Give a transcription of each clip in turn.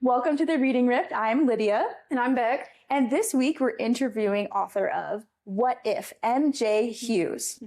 Welcome to the Reading Rift. I'm Lydia. And I'm Beck. And this week we're interviewing author of What If, M J Hughes.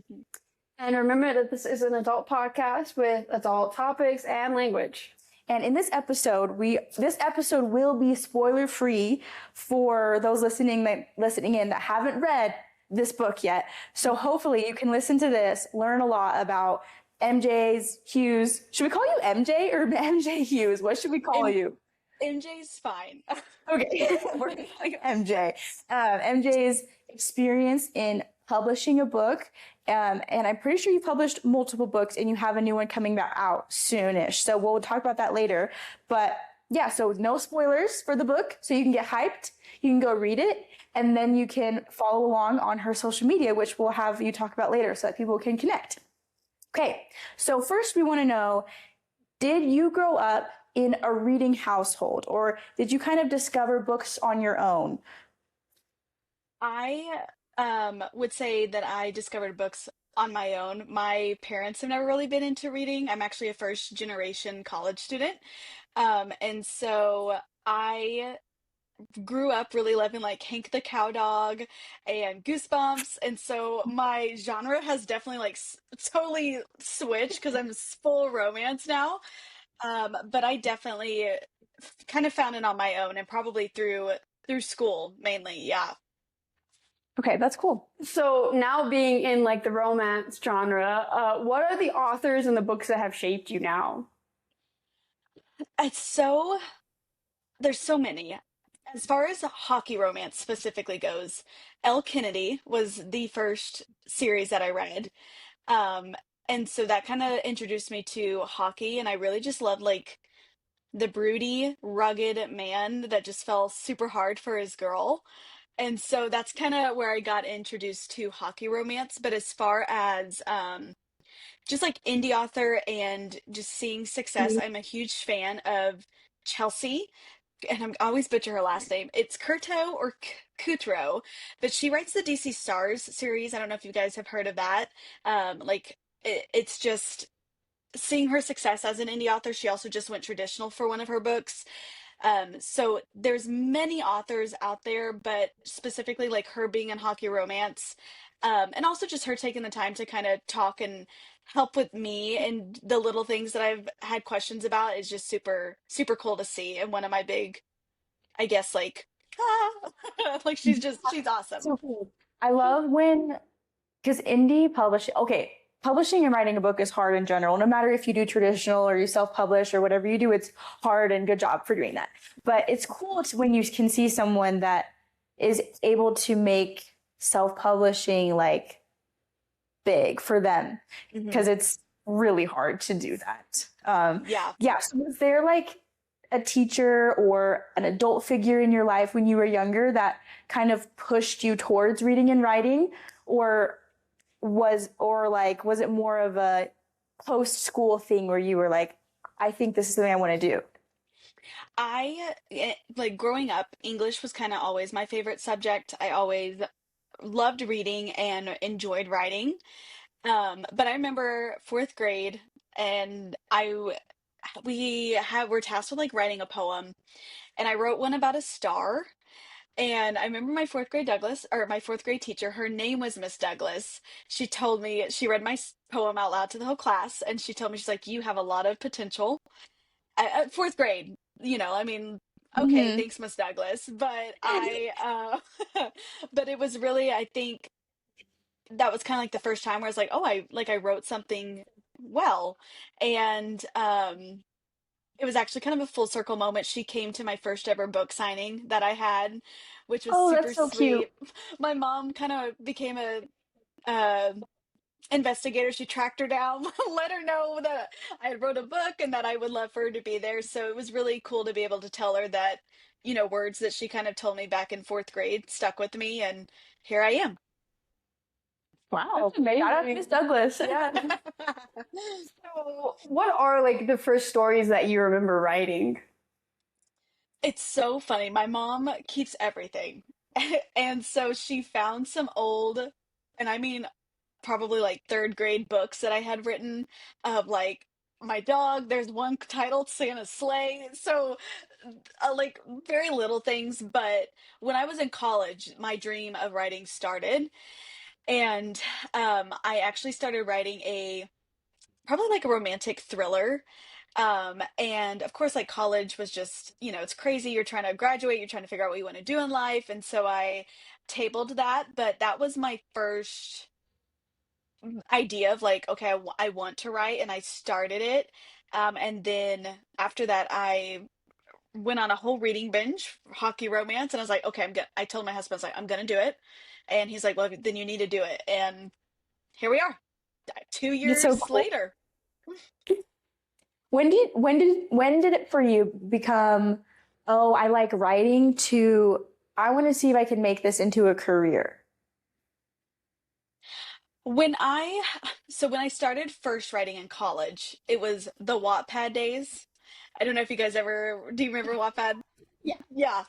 And remember that this is an adult podcast with adult topics and language. And in this episode will be spoiler free for those listening in that haven't read this book yet. So hopefully you can listen to this, learn a lot about MJ's Hughes. Should we call you MJ or MJ Hughes? What should we call you? MJ's fine. Okay, we're gonna call you MJ. MJ's experience in publishing a book, and I'm pretty sure you published multiple books, and you have a new one coming out soonish. So we'll talk about that later. But yeah, so no spoilers for the book, so you can get hyped. You can go read it, and then you can follow along on her social media, which we'll have you talk about later, so that people can connect. Okay, so first we want to know: did you grow up in a reading household, or did you kind of discover books on your own? I would say that I discovered books on my own. My parents have never really been into reading. I'm actually a first generation college student. And so I grew up really loving like Hank the Cowdog and Goosebumps. And so my genre has definitely like totally switched because I'm full romance now. But I definitely kind of found it on my own and probably through school mainly. Yeah. Okay, that's cool. So now being in like the romance genre, what are the authors and the books that have shaped you now? There's so many. As far as hockey romance specifically goes, Elle Kennedy was the first series that I read. Um, and so that kind of introduced me to hockey, and I really just loved like the broody, rugged man that just fell super hard for his girl. And so that's kind of where I got introduced to hockey romance. But as far as just like indie author and just seeing success, I'm a huge fan of Chelsea, and I always butcher her last name. It's Kurto or Kutro, but she writes the DC Stars series. I don't know if you guys have heard of that. It's just seeing her success as an indie author. She also just went traditional for one of her books. So there's many authors out there, but specifically like her being in hockey romance, and also just her taking the time to kind of talk and help with me and the little things that I've had questions about is just super, super cool to see. And one of my big, I guess, like, like she's awesome. So cool. I love because publishing and writing a book is hard in general. No matter if you do traditional or you self-publish or whatever you do, it's hard, and good job for doing that. But it's cool when you can see someone that is able to make self-publishing like big for them, because it's really hard to do that. Yeah. So was there like a teacher or an adult figure in your life when you were younger that kind of pushed you towards reading and writing, or was it more of a post-school thing where you were like, I think this is something I want to do? Like growing up, English was kind of always my favorite subject. I always loved reading and enjoyed writing. But I remember fourth grade, and were tasked with like writing a poem, and I wrote one about a star. And I remember my fourth grade teacher, her name was Miss Douglas. She told me, she read my poem out loud to the whole class, and she told me, she's like, you have a lot of potential. At fourth grade, I mean, okay, thanks, Miss Douglas. But but it was really, I think that was kind of like the first time where I was like, oh, I wrote something well. And it was actually kind of a full circle moment. She came to my first ever book signing that I had, which was super That's so sweet. cute. My mom kind of became a uh, investigator. She tracked her down, let her know that I had wrote a book and that I would love for her to be there. So it was really cool to be able to tell her that, words that she kind of told me back in fourth grade stuck with me, and here I am. Wow, That's amazing. Shout out to Miss Douglas. Yeah. So what are like the first stories that you remember writing? It's so funny. My mom keeps everything. And so she found some old, and I mean, probably like third grade books that I had written of like my dog. There's one titled Santa's Sleigh. So like very little things, but when I was in college, my dream of writing started. And I actually started writing a probably like a romantic thriller. And of course, like college was just, it's crazy. You're trying to graduate, you're trying to figure out what you want to do in life. And so I tabled that, but that was my first idea of like, okay, I want to write, and I started it. And then after that, I went on a whole reading binge, hockey romance, and I was like, okay, I told my husband, I was like, I'm gonna do it. And he's like, well, then you need to do it. And here we are, two It's so years cool. later. When did it for you become, oh, I like writing, to I want to see if I can make this into a career? When I, so when I started first writing in college, it was the Wattpad days. I don't know if you guys do you remember Wattpad? Yeah. Yeah.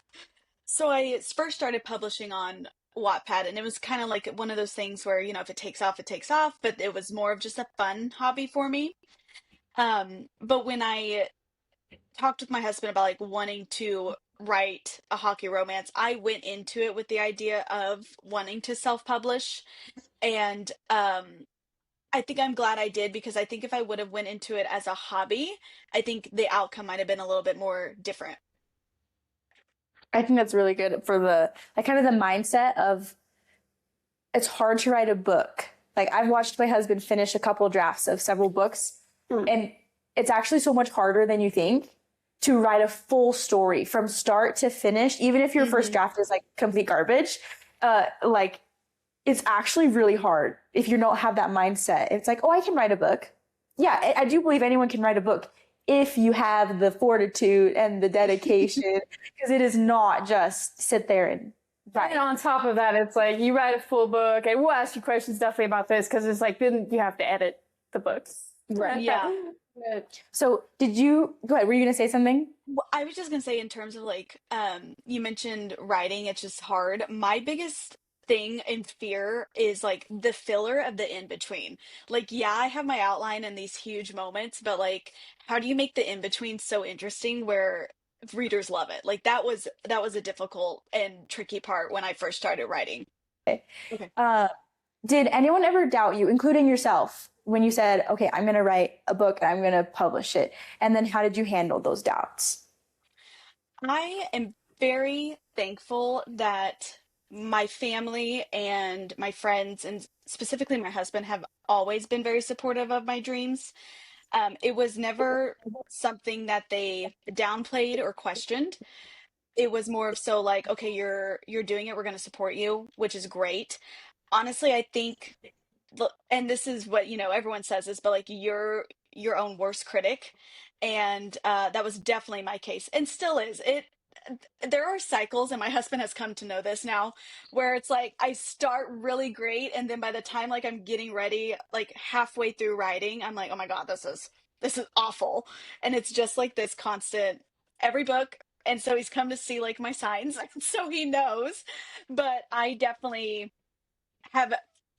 So I first started publishing on Wattpad, and it was kind of like one of those things where, if it takes off, it takes off, but it was more of just a fun hobby for me. But when I talked with my husband about like wanting to write a hockey romance, I went into it with the idea of wanting to self-publish. And I think I'm glad I did, because I think if I would have went into it as a hobby, I think the outcome might have been a little bit more different. I think that's really good for the like kind of the mindset of it's hard to write a book. Like I've watched my husband finish a couple drafts of several books, Mm. and it's actually so much harder than you think to write a full story from start to finish, even if your first Hmm. draft is like complete garbage. Like it's actually really hard if you don't have that mindset. It's like, oh, I can write a book. Yeah, I do believe anyone can write a book if you have the fortitude and the dedication, because it is not just sit there and And write. on top of that, it's like you write a full book, and we'll ask you questions definitely about this because it's like then you have to edit the books. Right. Yeah. But So did you go ahead? Were you going to say something? Well, I was just gonna say, in terms of like, you mentioned writing, it's just hard. My biggest thing and fear is like the filler of the in between. Like, yeah, I have my outline and these huge moments, but like, how do you make the in between so interesting where readers love it? Like that was a difficult and tricky part when I first started writing. Okay. Uh, did anyone ever doubt you, including yourself, when you said, okay, I'm going to write a book and I'm going to publish it? And then how did you handle those doubts? I am very thankful that my family and my friends, and specifically my husband, have always been very supportive of my dreams. It was never something that they downplayed or questioned. It was more of so like, okay, you're doing it, we're going to support you, which is great. Honestly, I think, and this is what, everyone says this, but like you're your own worst critic. And that was definitely my case, and still is. There are cycles, and my husband has come to know this now, where it's like I start really great, and then by the time like I'm getting ready, like halfway through writing, I'm like, oh my God, this is awful. And it's just like this constant every book. And so he's come to see like my signs, so he knows. But I definitely have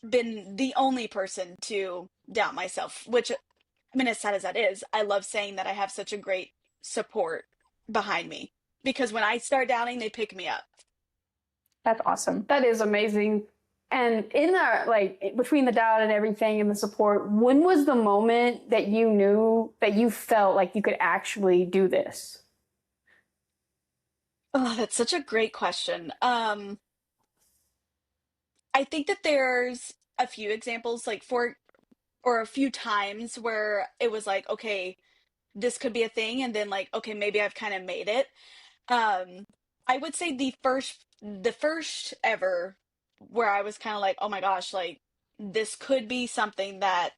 been the only person to doubt myself, which, I mean, as sad as that is, I love saying that I have such a great support behind me, because when I start doubting, they pick me up. That's awesome. that is amazing. And in the like between the doubt and everything and the support, when was the moment that you knew that you felt like you could actually do this? Oh, that's such a great question. I think that there's a few examples, like or a few times where it was like, okay, this could be a thing, and then like, okay, maybe I've kind of made it. Um, I would say the first ever where I was kind of like, oh my gosh, like this could be something that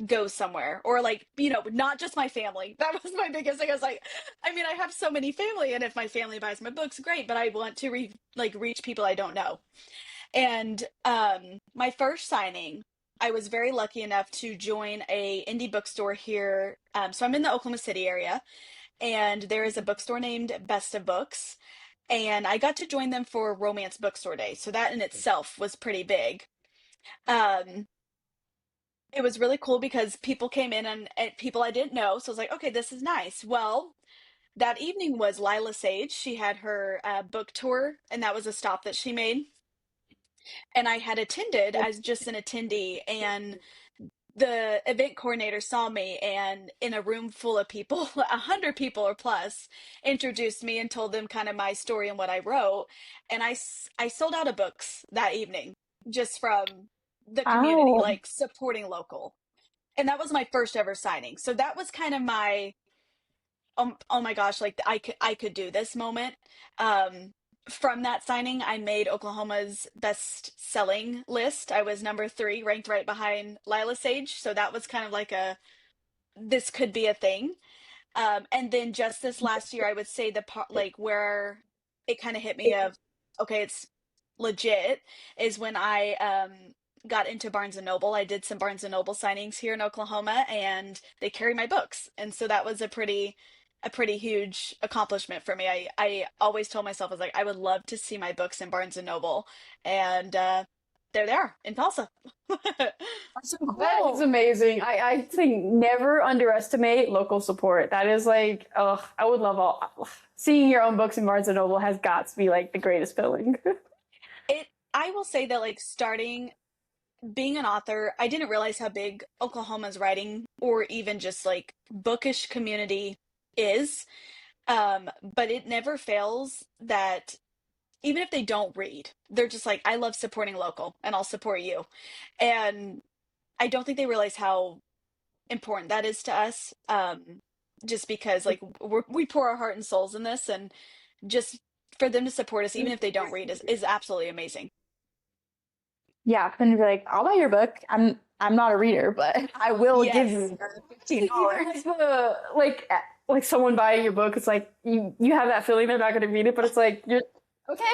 goes somewhere, or like, not just my family. That was my biggest thing. I was like, I mean, I have so many family, and if my family buys my books, great, but I want to reach people I don't know. And my first signing, I was very lucky enough to join a indie bookstore here. So I'm in the Oklahoma City area, and there is a bookstore named Best of Books, and I got to join them for Romance Bookstore Day. So that in itself was pretty big. Um, it was really cool because people came in, and people I didn't know. So I was like, okay, this is nice. Well, that evening was Lila Sage. She had her book tour, and that was a stop that she made. And I had attended as just an attendee, and the event coordinator saw me and in a room full of people, 100 people or plus, introduced me and told them kind of my story and what I wrote. And I sold out of books that evening just from the community, Wow. like supporting local. And that was my first ever signing. So that was kind of my oh my gosh, like I could do this moment. Um, from that signing, I made Oklahoma's best selling list. I was number 3, ranked right behind Lila Sage. So that was kind of like a this could be a thing. And then just this last year, I would say the part like where it kind of hit me of, okay, it's legit is when I got into Barnes and Noble. I did some Barnes and Noble signings here in Oklahoma, and they carry my books, and so that was a pretty huge accomplishment for me. I always told myself I was like I would love to see my books in Barnes and Noble, and there they are in Tulsa. That's so That is cool. amazing. I think never underestimate local support. That is like, oh, I would love all seeing your own books in Barnes and Noble has got to be like the greatest feeling. It I will say that like starting being an author, I didn't realize how big Oklahoma's writing or even just like bookish community is. But it never fails that even if they don't read, they're just like, I love supporting local and I'll support you. And I don't think they realize how important that is to us. Just because like we pour our heart and souls in this, and just for them to support us, even if they don't read, is absolutely amazing. Yeah, then you'd be like, I'll buy your book. I'm not a reader, but I will give Yes. you $15. Even like someone buying your book, it's like you have that feeling they're not going to read it, but it's like you're okay.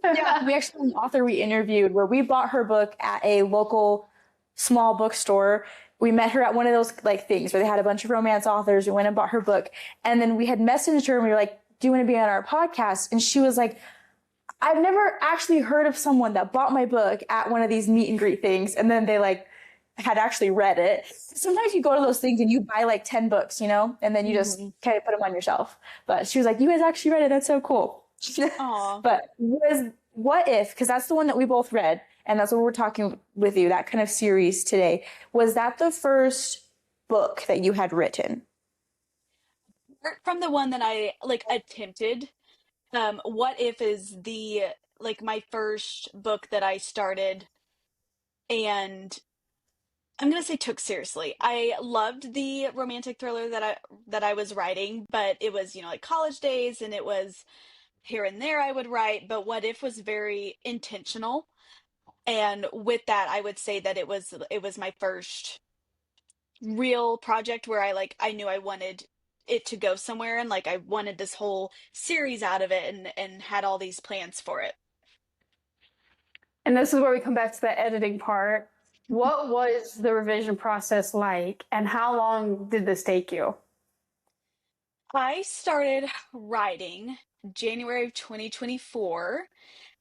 Yeah, we actually had an author we interviewed where we bought her book at a local small bookstore. We met her at one of those like things where they had a bunch of romance authors. We went and bought her book. And then we had messaged her and we were like, do you want to be on our podcast? And she was like, I've never actually heard of someone that bought my book at one of these meet and greet things. And then they like had actually read it. Sometimes you go to those things and you buy like 10 books, and then you just Mhm. kind of put them on your shelf. But she was like, you guys actually read it. That's so cool. Aw. But what if, because that's the one that we both read, and that's what we're talking with you, that kind of series today. Was that the first book that you had written? From the one that I like attempted, what if is the like my first book that I started and I'm gonna say took seriously. I loved the romantic thriller that I was writing, but it was, like college days, and it was here and there I would write, but what if was very intentional. And with that, I would say that it was my first real project where I knew I wanted it to go somewhere, and like I wanted this whole series out of it, and had all these plans for it. And this is where we come back to the editing part. What was the revision process like, and how long did this take you? I started writing January of 2024,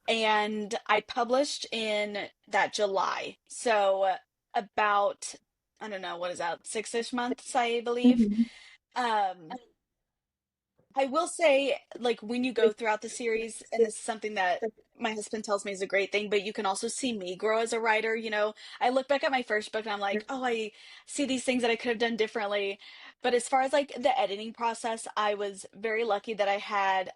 and I published in that July. So about, I don't know, what is that, 6-ish months, I believe. Mhm. Um, I will say, like, when you go throughout the series, and this is something that my husband tells me is a great thing, but you can also see me grow as a writer. I look back at my first book and I'm like, oh, I see these things that I could have done differently. But as far as like the editing process, I was very lucky that I had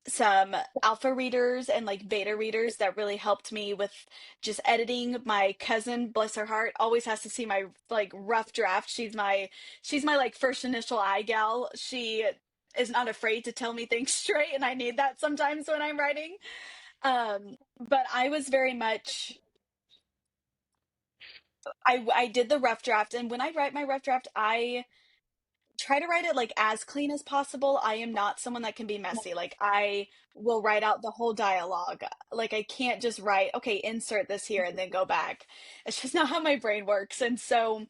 some alpha readers and like beta readers that really helped me with just editing. My cousin, bless her heart, always has to see my like rough draft. She's my like first initial eye gal. She is not afraid to tell me things straight, and I need that sometimes when I'm writing. But I was very much I did the rough draft, and when I write my rough draft, I try to write it like as clean as possible. I am not someone that can be messy. Like I will write out the whole dialogue. Like I can't just write, okay, insert this here and then go back. It's just not how my brain works. And so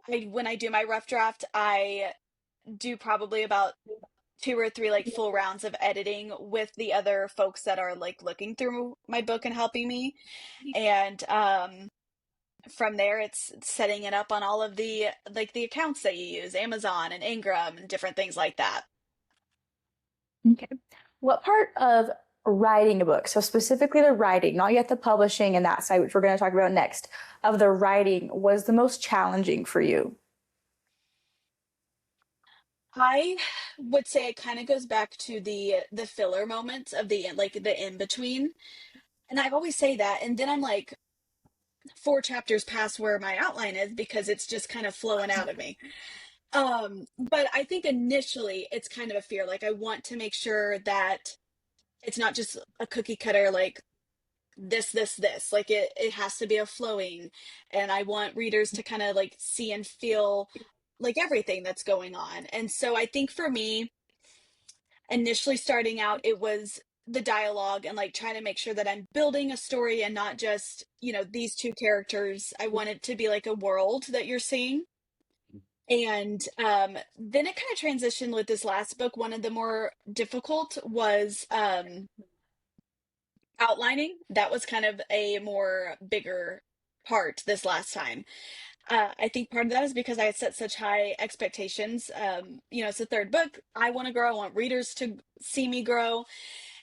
when I do my rough draft, I do probably about 2 or 3 like full rounds of editing with the other folks that are like looking through my book and helping me. And from there, it's setting it up on all of the like the accounts that you use, Amazon and Ingram and different things like that. Okay. What part of writing a book, so specifically the writing, not yet the publishing and that side, which we're going to talk about next, of the writing was the most challenging for you? I would say it kind of goes back to the filler moments of the like the in between. And I always say that, and then I'm like 4 chapters past where my outline is because it's just kind of flowing out of me. But I think initially it's kind of a fear. Like I want to make sure that it's not just a cookie cutter like this. Like it has to be a flowing, and I want readers to kind of like see and feel like everything that's going on. And so I think for me, initially starting out, it was the dialogue and like trying to make sure that I'm building a story and not just, these two characters. I want it to be like a world that you're seeing. And then it kind of transitioned with this last book. One of the more difficult was outlining. That was kind of a more bigger part this last time. I think part of that is because I had set such high expectations. It's the third book. I want to grow. I want readers to see me grow.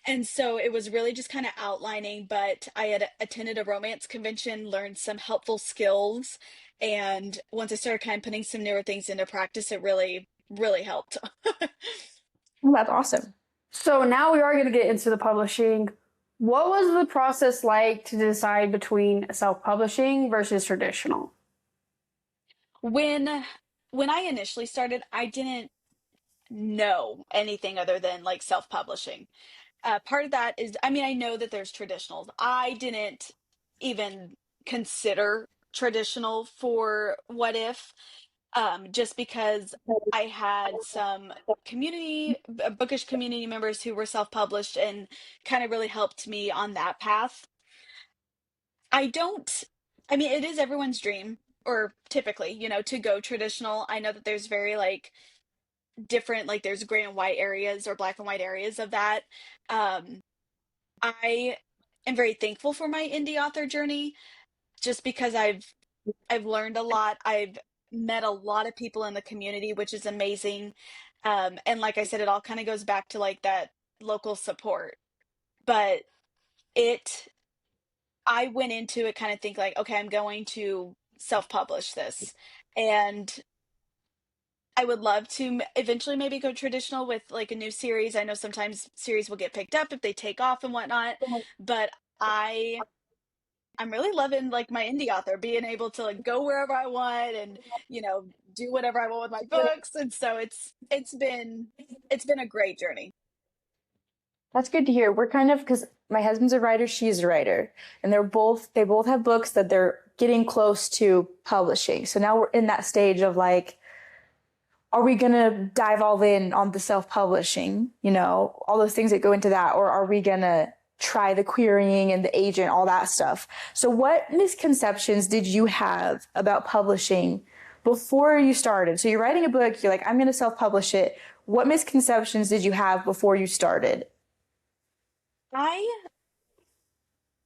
And so it was really just kind of outlining, but I had attended a romance convention, learned some helpful skills. And once I started kind of putting some newer things into practice, it really, really helped. Well, that's awesome. So now we are going to get into the publishing. What was the process like to decide between self-publishing versus traditional? When when I initially started, I didn't know anything other than like self-publishing. Part of that is, I mean, I know that there's traditionals. I didn't even consider traditional for What If, just because I had some bookish community members who were self-published and kind of really helped me on that path. I don't, I mean, it is everyone's dream, or typically, to go traditional. I know that there's very like different, like there's gray and white areas or black and white areas of that. Um, I am very thankful for my indie author journey just because I've learned a lot. I've met a lot of people in the community, which is amazing. And like I said, it all kind of goes back to like that local support. But it I went into it kind of think like, okay, I'm going to self-publish this. And I would love to eventually maybe go traditional with like a new series. I know sometimes series will get picked up if they take off and whatnot, but I I'm really loving like my indie author being able to like go wherever I want and do whatever I want with my books. And so it's been a great journey. That's good to hear. We're kind of, because my husband's a writer, she's a writer, and they both have books that they're getting close to publishing. So now we're in that stage of like, are we going to dive all in on the self-publishing, all those things that go into that, or are we going to try the querying and the agent, all that stuff? So what misconceptions did you have about publishing before you started? So you're writing a book, you're like, I'm going to self-publish it. What misconceptions did you have before you started? I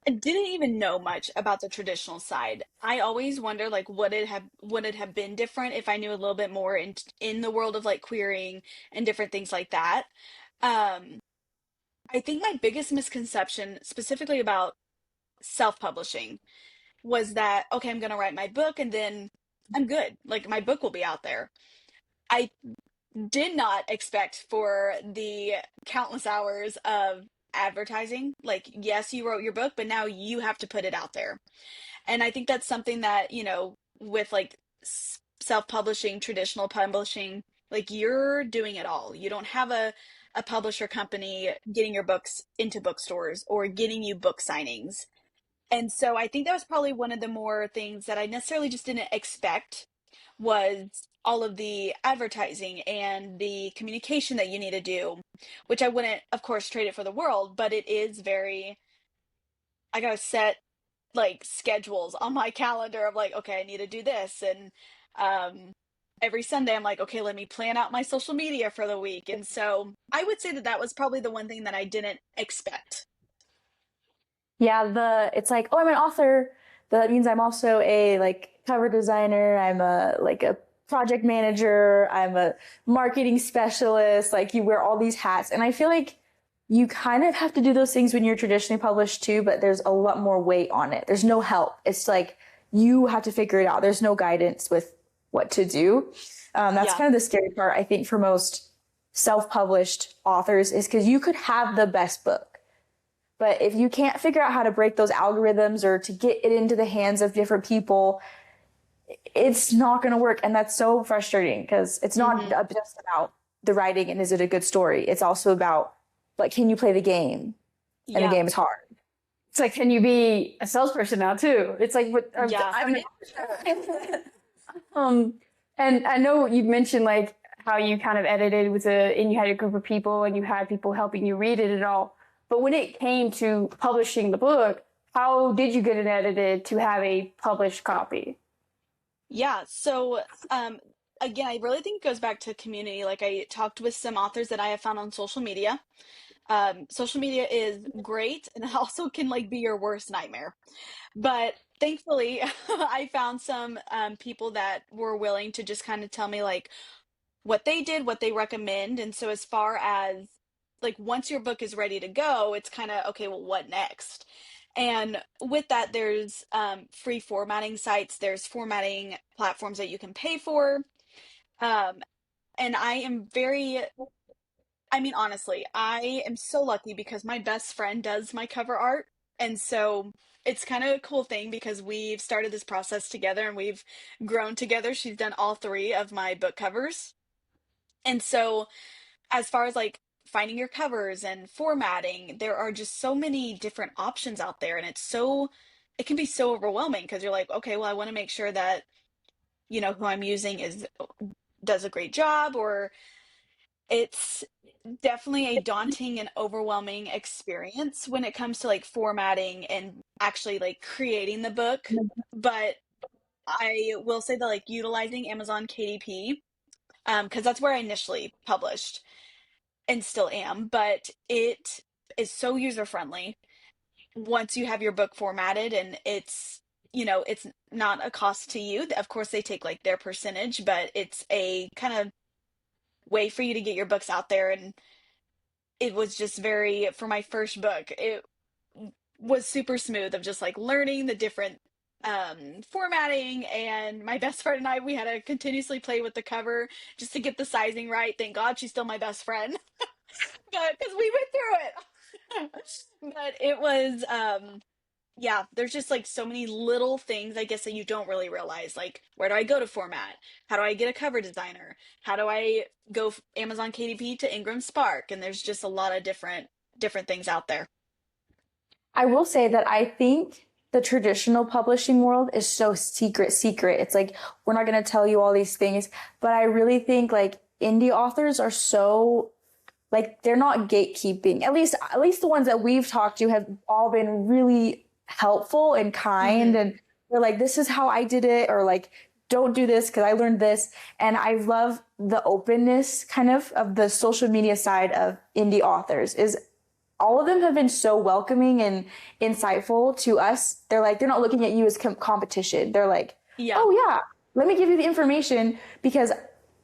didn't even know much about the traditional side. I always wonder like would it have been different if I knew a little bit more in the world of like querying and different things like that. Um, I think my biggest misconception specifically about self-publishing was that okay, I'm going to write my book and then I'm good. Like my book will be out there. I did not expect for the countless hours of advertising. Like, yes, you wrote your book, but now you have to put it out there. And I think that's something that, with like self-publishing, traditional publishing, like you're doing it all. You don't have a publisher company getting your books into bookstores or getting you book signings. And so I think that was probably one of the more things that I necessarily just didn't expect was all of the advertising and the communication that you need to do, which I wouldn't, of course, trade it for the world, but it is very, I gotta set like schedules on my calendar of like, okay, I need to do this. And um, every Sunday, I'm like, okay, let me plan out my social media for the week. And so I would say that that was probably the one thing that I didn't expect. Yeah, it's like, oh, I'm an author. but that means I'm also a like cover designer. I'm a like a project manager. I'm a marketing specialist. Like you wear all these hats. And I feel like you kind of have to do those things when you're traditionally published too, but there's a lot more weight on it. There's no help. It's like you have to figure it out. There's no guidance with what to do. That's Yeah. kind of the scary part, I think, for most self-published authors is because you could have the best book. But if you can't figure out how to break those algorithms or to get it into the hands of different people, it's not going to work. And that's so frustrating because it's not Hmm. just about the writing and is it a good story? It's also about, like, can you play the game? And the Yeah. game is hard. It's like, can you be a salesperson now too? It's like, what? Yeah. I'm um, and I know you mentioned like how you kind of edited with and you had a group of people and you had people helping you read it and all. But when it came to publishing the book, how did you get it edited to have a published copy? Yeah. So, again, I really think it goes back to community. Like I talked with some authors that I have found on social media. Social media is great and it also can like be your worst nightmare. But thankfully, I found some people that were willing to just kind of tell me like what they did, what they recommend. And so, as far as like once your book is ready to go, it's kind of okay, well, what next? And with that, there's free formatting sites, there's formatting platforms that you can pay for. Um, and I am very, I mean, honestly, I am so lucky because my best friend does my cover art. And so it's kind of a cool thing because we've started this process together and we've grown together. She's done all three of my book covers. And so, as far as like finding your covers and formatting, there are just so many different options out there. And it can be so overwhelming because you're like, okay, well, I want to make sure that, who I'm using does a great job, or it's definitely a daunting and overwhelming experience when it comes to like formatting and actually like creating the book. But I will say that like utilizing Amazon KDP, because that's where I initially published and still am, but it is so user friendly once you have your book formatted and it's not a cost to you. Of course, they take like their percentage, but it's a kind of way for you to get your books out there. And it was just very, for my first book, it was super smooth of just like learning the different formatting. And my best friend and I, we had to continuously play with the cover just to get the sizing right. Thank God she's still my best friend. But because we went through it. But it was yeah, there's just like so many little things I guess that you don't really realize. Like, where do I go to format? How do I get a cover designer? How do I go Amazon KDP to Ingram Spark? And there's just a lot of different things out there. I will say that I think the traditional publishing world is so secret. It's like, we're not going to tell you all these things. But I really think like indie authors are so like they're not gatekeeping. At least the ones that we've talked to have all been really helpful and kind Hmm. and they're like, this is how I did it, or like, don't do this because I learned this. And I love the openness kind of the social media side of indie authors is all of them have been so welcoming and insightful to us. They're like, they're not looking at you as competition. They're like, Yeah. oh yeah, let me give you the information because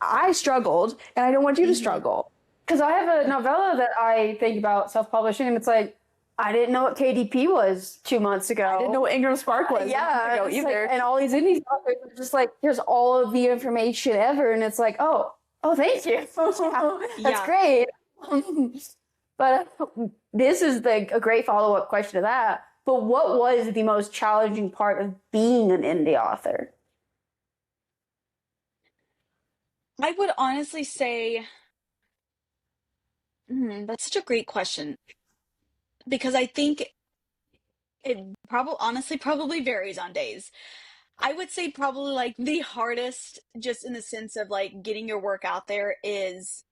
I struggled and I don't want you to Hmm. struggle. Because I have a novella that I think about self-publishing, and it's like I didn't know what KDP was 2 months ago. I didn't know what Ingram Spark was Yeah, it's like, either. and all these indie authors are just like, here's all of the information ever, and it's like, oh, thank you, that's Yeah. great. But this is a great follow-up question to that. But what was the most challenging part of being an indie author? I would honestly say, that's such a great question because I think it probably varies on days. I would say probably like the hardest, just in the sense of like getting your work out there, is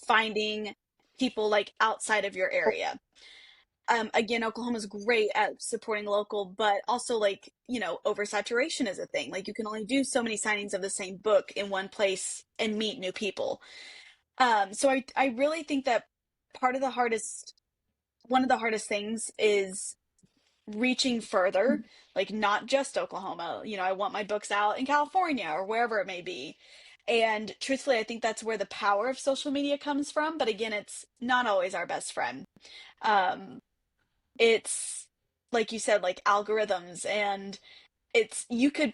finding people like outside of your area. Again, Oklahoma's great at supporting local, but also like, oversaturation is a thing. Like you can only do so many signings of the same book in one place and meet new people. So I really think that part of the hardest, one of the hardest things is reaching further, like not just Oklahoma. I want my books out in California or wherever it may be. And truthfully, I think that's where the power of social media comes from. But again, it's not always our best friend. Um, it's like you said, like algorithms, and you could,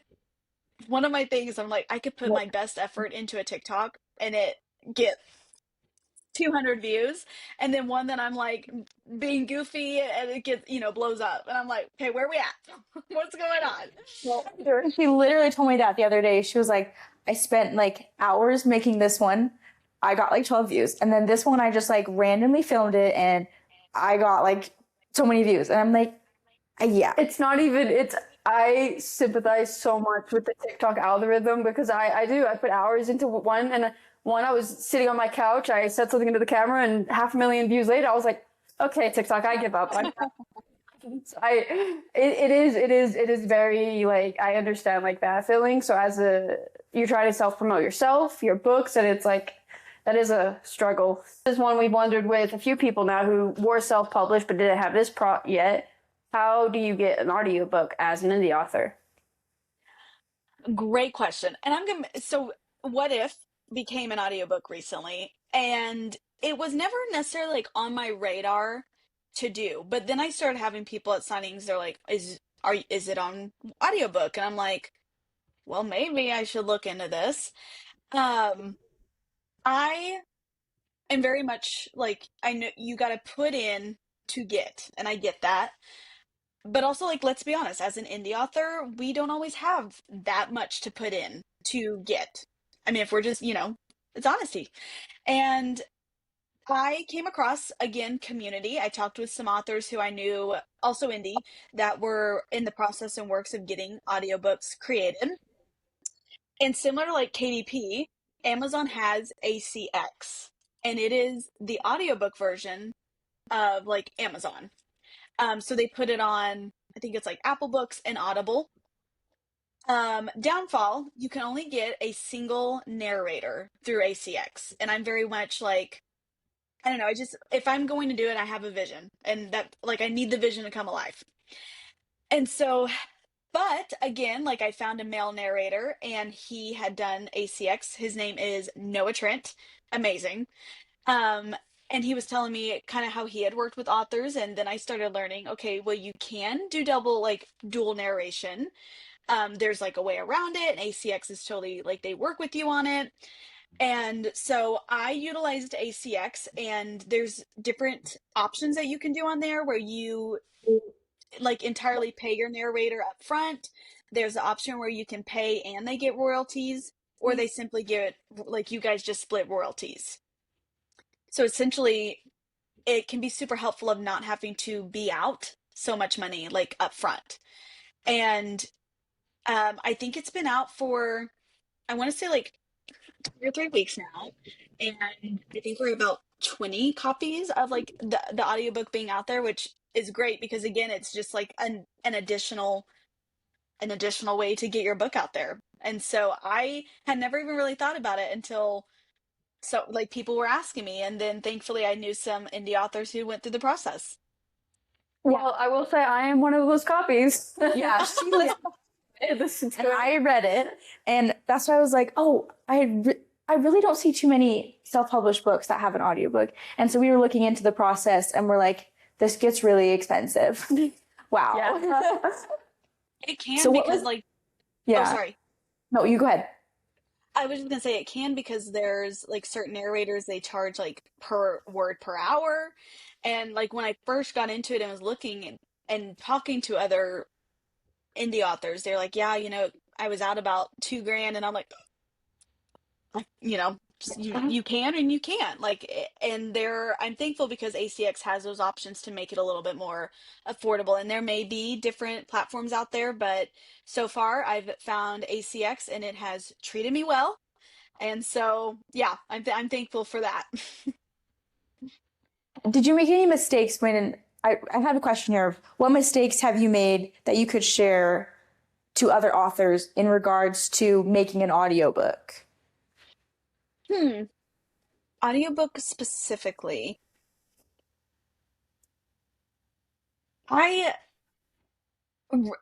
one of my things, I'm like, I could put my best effort into a TikTok and it get 200 views, and then one that I'm like being goofy and it gets, blows up, and I'm like, okay, where are we at? What's going on? Well, she literally told me that the other day. She was like, I spent like hours making this one. I got like 12 views. And then this one, I just like randomly filmed it and I got like so many views. And I'm like, yeah. It's not even, I sympathize so much with the TikTok algorithm because I put hours into one, and one, I was sitting on my couch, I said something into the camera, and 500,000 views later, I was like, okay, TikTok, I give up. It is very, like, I understand like that feeling. So you try to self-promote yourself, your books, and it's like, that is a struggle. This is one we've wondered with a few people now who were self-published but didn't have this yet. How do you get an audiobook as an indie author? Great question. And so What If became an audiobook recently, and it was never necessarily like on my radar to do. But then I started having people at signings, they're like, is it on audiobook? And I'm like, well, maybe I should look into this. Um, I am very much like, I know you got to put in to get, and I get that. But also, like, let's be honest, as an indie author, we don't always have that much to put in to get. I mean, if we're just, it's honesty. And I came across, again, community. I talked with some authors who I knew, also indie, that were in the process and works of getting audiobooks created. And similar to like KDP, Amazon has ACX, and it is the audiobook version of like Amazon. So they put it on, I think it's like Apple Books and Audible. Downfall, you can only get a single narrator through ACX. And I'm very much like, I don't know, if I'm going to do it, I have a vision, and that, like, I need the vision to come alive. And so, but again, like, I found a male narrator and he had done ACX. His name is Noah Trent. Amazing. Um, and he was telling me kind of how he had worked with authors, and then I started learning, okay, well, you can do like dual narration. There's like a way around it, and ACX is totally like they work with you on it. And so I utilized ACX, and there's different options that you can do on there where you like entirely pay your narrator up front. There's an option where you can pay and they get royalties, or they simply get, like, you guys just split royalties. So essentially, it can be super helpful of not having to be out so much money like up front. And I think it's been out for, I want to say like 2 or 3 weeks now. And I think we're about 20 copies of like the audiobook being out there, which is great because again, it's just like an additional way to get your book out there. And so I had never even really thought about it until, so like, people were asking me, and then thankfully I knew some indie authors who went through the process. Well, I will say I am one of those copies. Yeah, she was. And I read it, and that's why I was like, oh, I really don't see too many self-published books that have an audiobook. And so we were looking into the process, and we're like, this gets really expensive. Wow. Yeah. It can, So what because was, like, oh, yeah. sorry. No, you go ahead. I was just gonna say it can because there's like certain narrators, they charge like per word per hour. And like when I first got into it and was looking and talking to other indie authors, they're like, yeah, I was out about 2 grand, and I'm like, you can and you can't, like, and I'm thankful because ACX has those options to make it a little bit more affordable, and there may be different platforms out there, but so far I've found ACX and it has treated me well. And so, yeah, I'm thankful for that. Did you make any mistakes when, I have a question here of what mistakes have you made that you could share to other authors in regards to making an audiobook? Audiobook specifically. I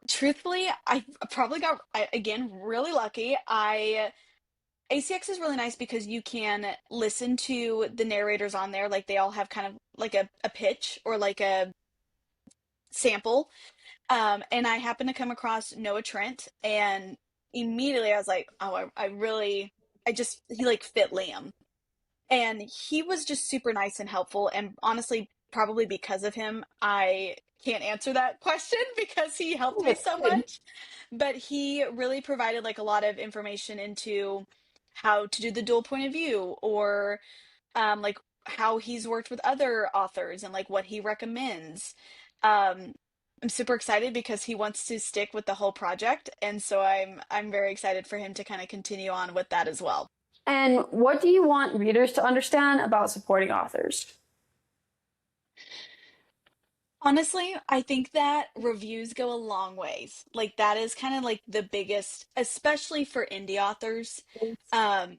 Truthfully, I probably got again really lucky. I ACX is really nice because you can listen to the narrators on there. Like they all have kind of like a pitch or like a sample. And I happened to come across Noah Trent, and immediately I was like, oh, I really, I just, he like fit Liam. And he was just super nice and helpful. And honestly, probably because of him, I can't answer that question because he helped me so Good. much. But he really provided like a lot of information into how to do the dual point of view, or like how he's worked with other authors and like what he recommends. Um, I'm super excited because he wants to stick with the whole project, and so I'm very excited for him to kind of continue on with that as well. And what do you want readers to understand about supporting authors? Honestly, I think that reviews go a long ways. Like that is kind of like the biggest, especially for indie authors. Um,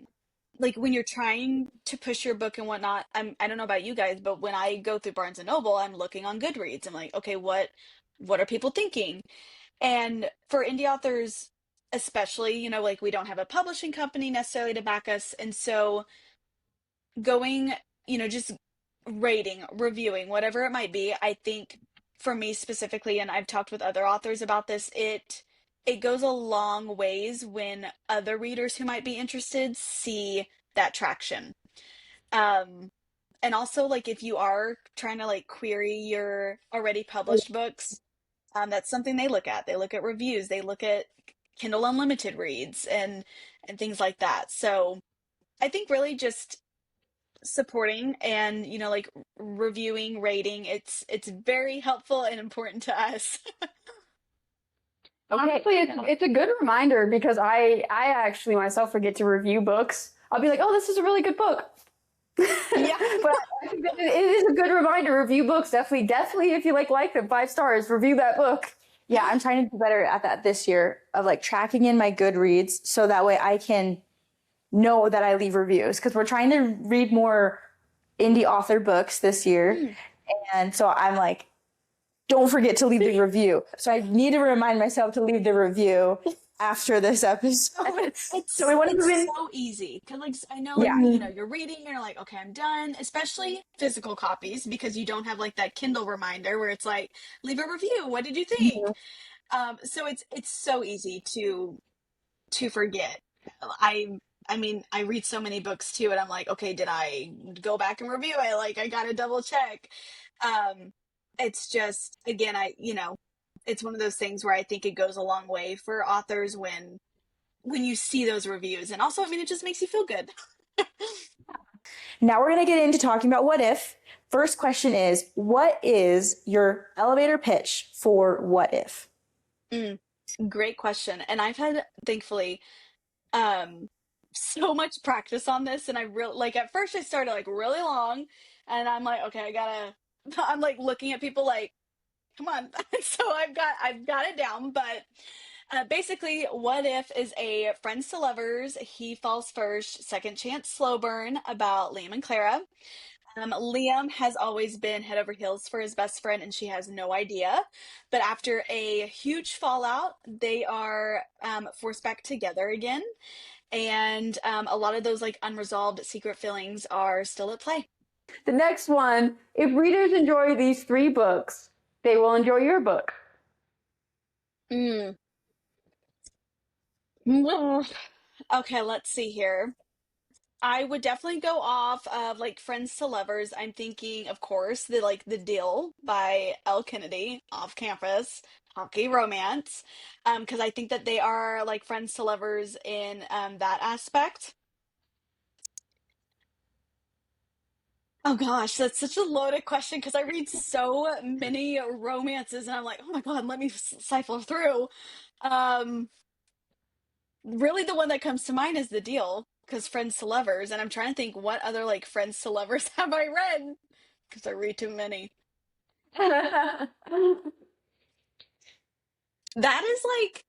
like when you're trying to push your book and whatnot, I don't know about you guys, but when I go through Barnes and Noble, I'm looking on Goodreads. I'm like, okay, what are people thinking? And for indie authors, especially, like we don't have a publishing company necessarily to back us. And so going, just rating, reviewing, whatever it might be, I think for me specifically, and I've talked with other authors about this, it goes a long ways when other readers who might be interested see that traction. Um, and also like if you are trying to like query your already published books, that's something they look at. They look at reviews, they look at Kindle Unlimited reads and things like that. So I think really just supporting and like reviewing, rating, it's very helpful and important to us. Okay. Honestly, it's a good reminder because I actually myself forget to review books. I'll be like, oh, this is a really good book. But Yeah. I think that it is a good reminder. Review books. Definitely if you like them, 5 stars, review that book. Yeah, I'm trying to do better at that this year of like tracking in my Goodreads so that way I can know that I leave reviews because we're trying to read more indie author books this year. And so I'm like, don't forget to leave the review. So I need to remind myself to leave the review after this episode. So we want to It's move in. so easy because like I know like Yeah. you're reading and you're like, okay, I'm done, especially physical copies because you don't have like that Kindle reminder where it's like, leave a review, what did you think? So it's so easy to forget. I I mean, I read so many books too, and I'm like, okay, did I go back and review it? Like, I gotta double check. Um, it's just, again, it's one of those things where I think it goes a long way for authors when you see those reviews, and also, I mean, it just makes you feel good. Now we're going to get into talking about what if. First question is, what is your elevator pitch for what if? Mm, great question, and I've had, thankfully, um, so much practice on this, and I really like at first I started like really long, and I'm like, okay, I gotta. I'm like looking at people like, come on. So I've got it down, but basically, what if is a friends to lovers, he falls first, second chance slow burn about Liam and Clara. Liam has always been head over heels for his best friend, and she has no idea. But after a huge fallout, they are forced back together again, and a lot of those like unresolved secret feelings are still at play. The next one, if readers enjoy these 3 books, they will enjoy your book. Mm. Okay, let's see here. I would definitely go off of like Friends to Lovers. I'm thinking, of course, the Deal by Elle Kennedy, Off Campus, hockey romance. Because I think that they are like Friends to Lovers in that aspect. Oh gosh, that's such a loaded question because I read so many romances and I'm like, oh my God, let me cipher through. Um, Really the one that comes to mind is The Deal because Friends to Lovers, and I'm trying to think what other like Friends to Lovers have I read because I read too many. That is like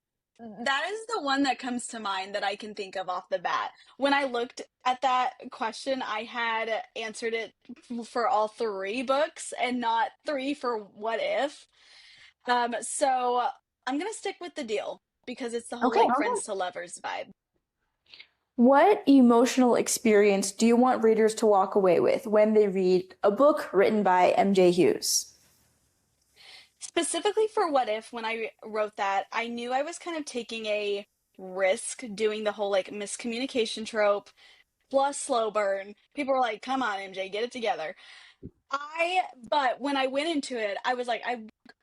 that is the one that comes to mind that I can think of off the bat. When I looked at that question, I had answered it for all 3 books and not 3 for what if. So I'm gonna stick with the deal because it's the whole Okay. like friends to lovers vibe. What emotional experience do you want readers to walk away with when they read a book written by MJ Hughes? Specifically for What If, when I wrote that, I knew I was kind of taking a risk doing the whole like miscommunication trope plus slow burn. People were like, "Come on, MJ, get it together." But when I went into it, I was like,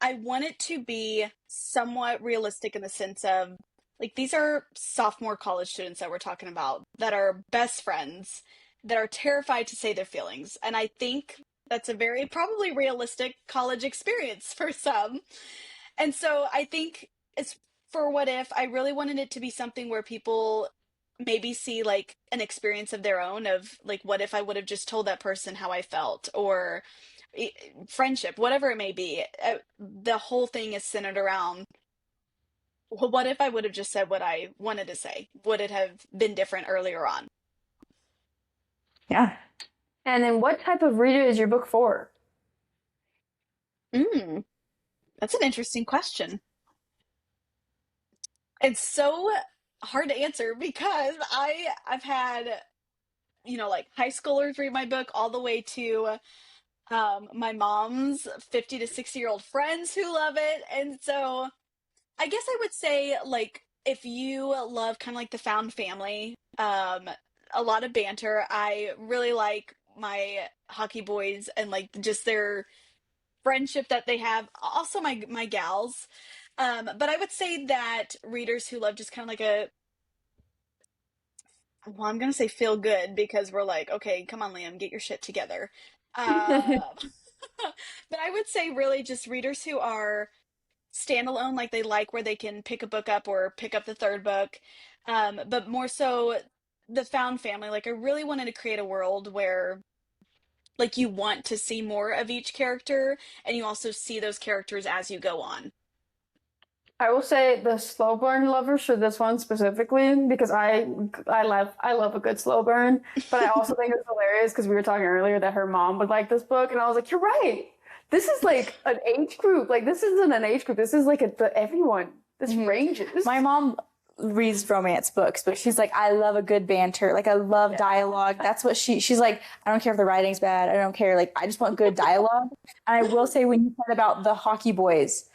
I want it to be somewhat realistic in the sense of like these are sophomore college students that we're talking about that are best friends that are terrified to say their feelings. And I think that's a very probably realistic college experience for some. And so I think it's for What If, I really wanted it to be something where people maybe see like an experience of their own of like, what if I would have just told that person how I felt or eh, friendship, whatever it may be. The whole thing is centered around, well, what if I would have just said what I wanted to say? Would it have been different earlier on? Yeah. And then what type of reader is your book for? Mm, that's an interesting question. It's so hard to answer because I've had like high schoolers read my book all the way to my mom's 50 to 60-year-old friends who love it. And so I guess I would say like if you love kind of like the found family, a lot of banter. I really like my hockey boys and like just their friendship that they have. Also my gals. But I would say that readers who love just kind of like a, well, I'm gonna say feel good because we're like, okay, come on, Liam, get your shit together. But I would say really just readers who are standalone, like they like where they can pick a book up or pick up the third book. But more so the found family. Like I really wanted to create a world where like you want to see more of each character and you also see those characters as you go on. I will say the slow burn lovers for this one specifically because I love a good slow burn, but I also think it's hilarious because we were talking earlier that her mom would like this book, and I was like, you're right. This is like an age group. Like this isn't an age group. This is like the everyone. This ranges. My mom reads romance books, but she's like, I love a good banter. Like I love dialogue. That's what she's like, I don't care if the writing's bad. I don't care. Like I just want good dialogue. And I will say when you said about the hockey boys,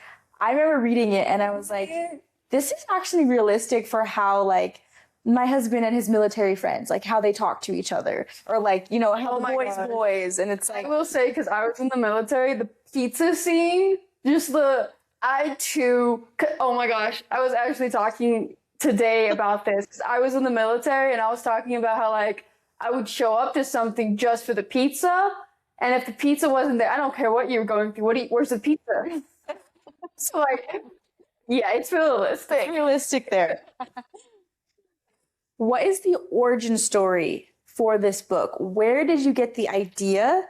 I remember reading it and I was like, this is actually realistic for how like my husband and his military friends, like how they talk to each other. Or like, how Oh the my boys God. boys. And it's I like will say because I was in the military, the pizza scene, just I too. Oh my gosh, I was actually talking today about this because I was in the military and I was talking about how like I would show up to something just for the pizza, and if the pizza wasn't there, I don't care what you're going through. Where's the pizza? So like, yeah, it's realistic. realistic there. What is the origin story for this book? Where did you get the idea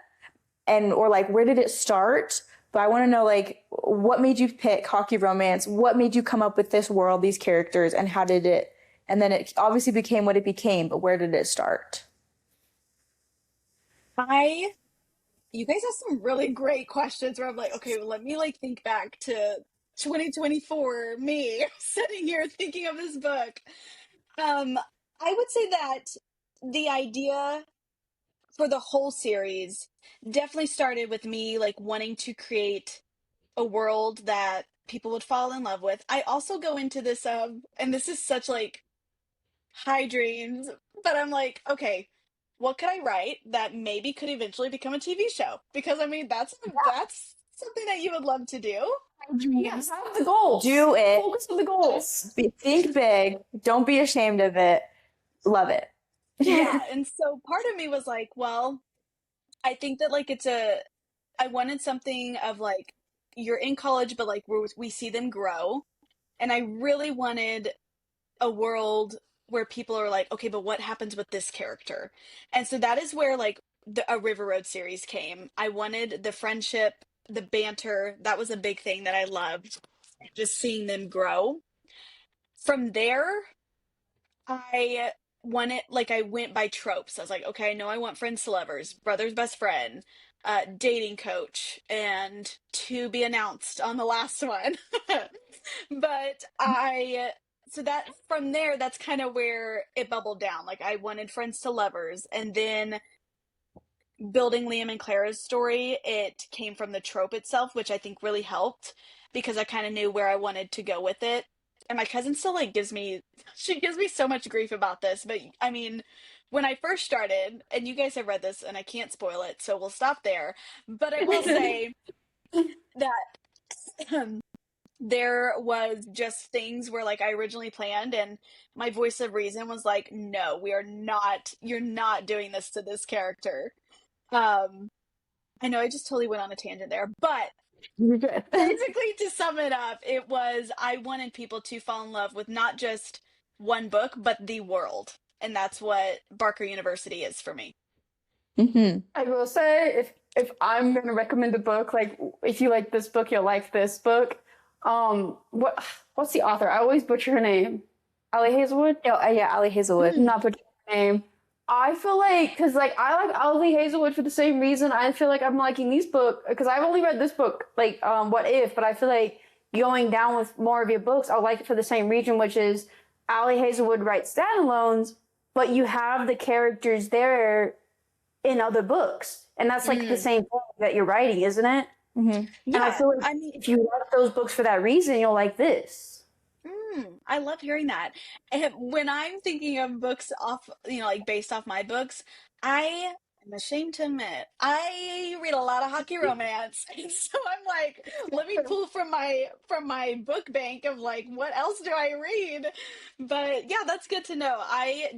or like where did it start? But I want to know like what made you pick hockey romance? What made you come up with this world, these characters, and how did it and then it obviously became what it became, but where did it start? I You guys have some really great questions where I'm like, okay, well, let me like think back to 2024 me sitting here thinking of this book. Um, I would say that the idea for the whole series definitely started with me like wanting to create a world that people would fall in love with. I also go into this and this is such like high dreams, but I'm like, okay, what could I write that maybe could eventually become a TV show? Because I mean, that's something that you would love to do. Yes, have the goals. Do it. Focus on the goals. Think big. Don't be ashamed of it. Love it. Yeah, and so part of me was like, well, I think that like I wanted something of like you're in college, but like we see them grow, and I really wanted a world where people are like, okay, but what happens with this character? And so that is where like a River Road series came. I wanted the friendship, the banter. That was a big thing that I loved, just seeing them grow. From there, I I went by tropes. I was like, okay, I know I want friends to lovers, brother's best friend. dating coach, and to be announced on the last one. But so that from there, that's kind of where it bubbled down. Like I wanted friends to lovers, and then building Liam and Clara's story, it came from the trope itself, which I think really helped because I kind of knew where I wanted to go with it. And my cousin still like she gives me so much grief about this, but I mean, when I first started, and you guys have read this and I can't spoil it, so we'll stop there. But I will say that there was just things where like I originally planned and my voice of reason was like, no, you're not doing this to this character. Um, I know I just totally went on a tangent there, but You're good. basically to sum it up, it was I wanted people to fall in love with not just one book, but the world. And that's what Barker University is for me. Mm-hmm. I will say, if I'm gonna recommend a book, like if you like this book, you'll like this book. What's the author? I always butcher her name. Ali Hazelwood. Oh, yeah, Ali Hazelwood. Not butcher her name. I feel like, because like I like Ali Hazelwood for the same reason. I feel like I'm liking these books because I've only read this book, like What If, but I feel like going down with more of your books, I like it for the same reason, which is Ali Hazelwood writes standalones, but you have the characters there in other books, and that's like the same thing that you're writing, isn't it? Mm-hmm. And I feel like if you like those books for that reason, you'll like this. I love hearing that. And when I'm thinking of books off, like based off my books, I am ashamed to admit I read a lot of hockey romance, and so I'm like, let me pull from my book bank of like, what else do I read? But yeah, that's good to know. I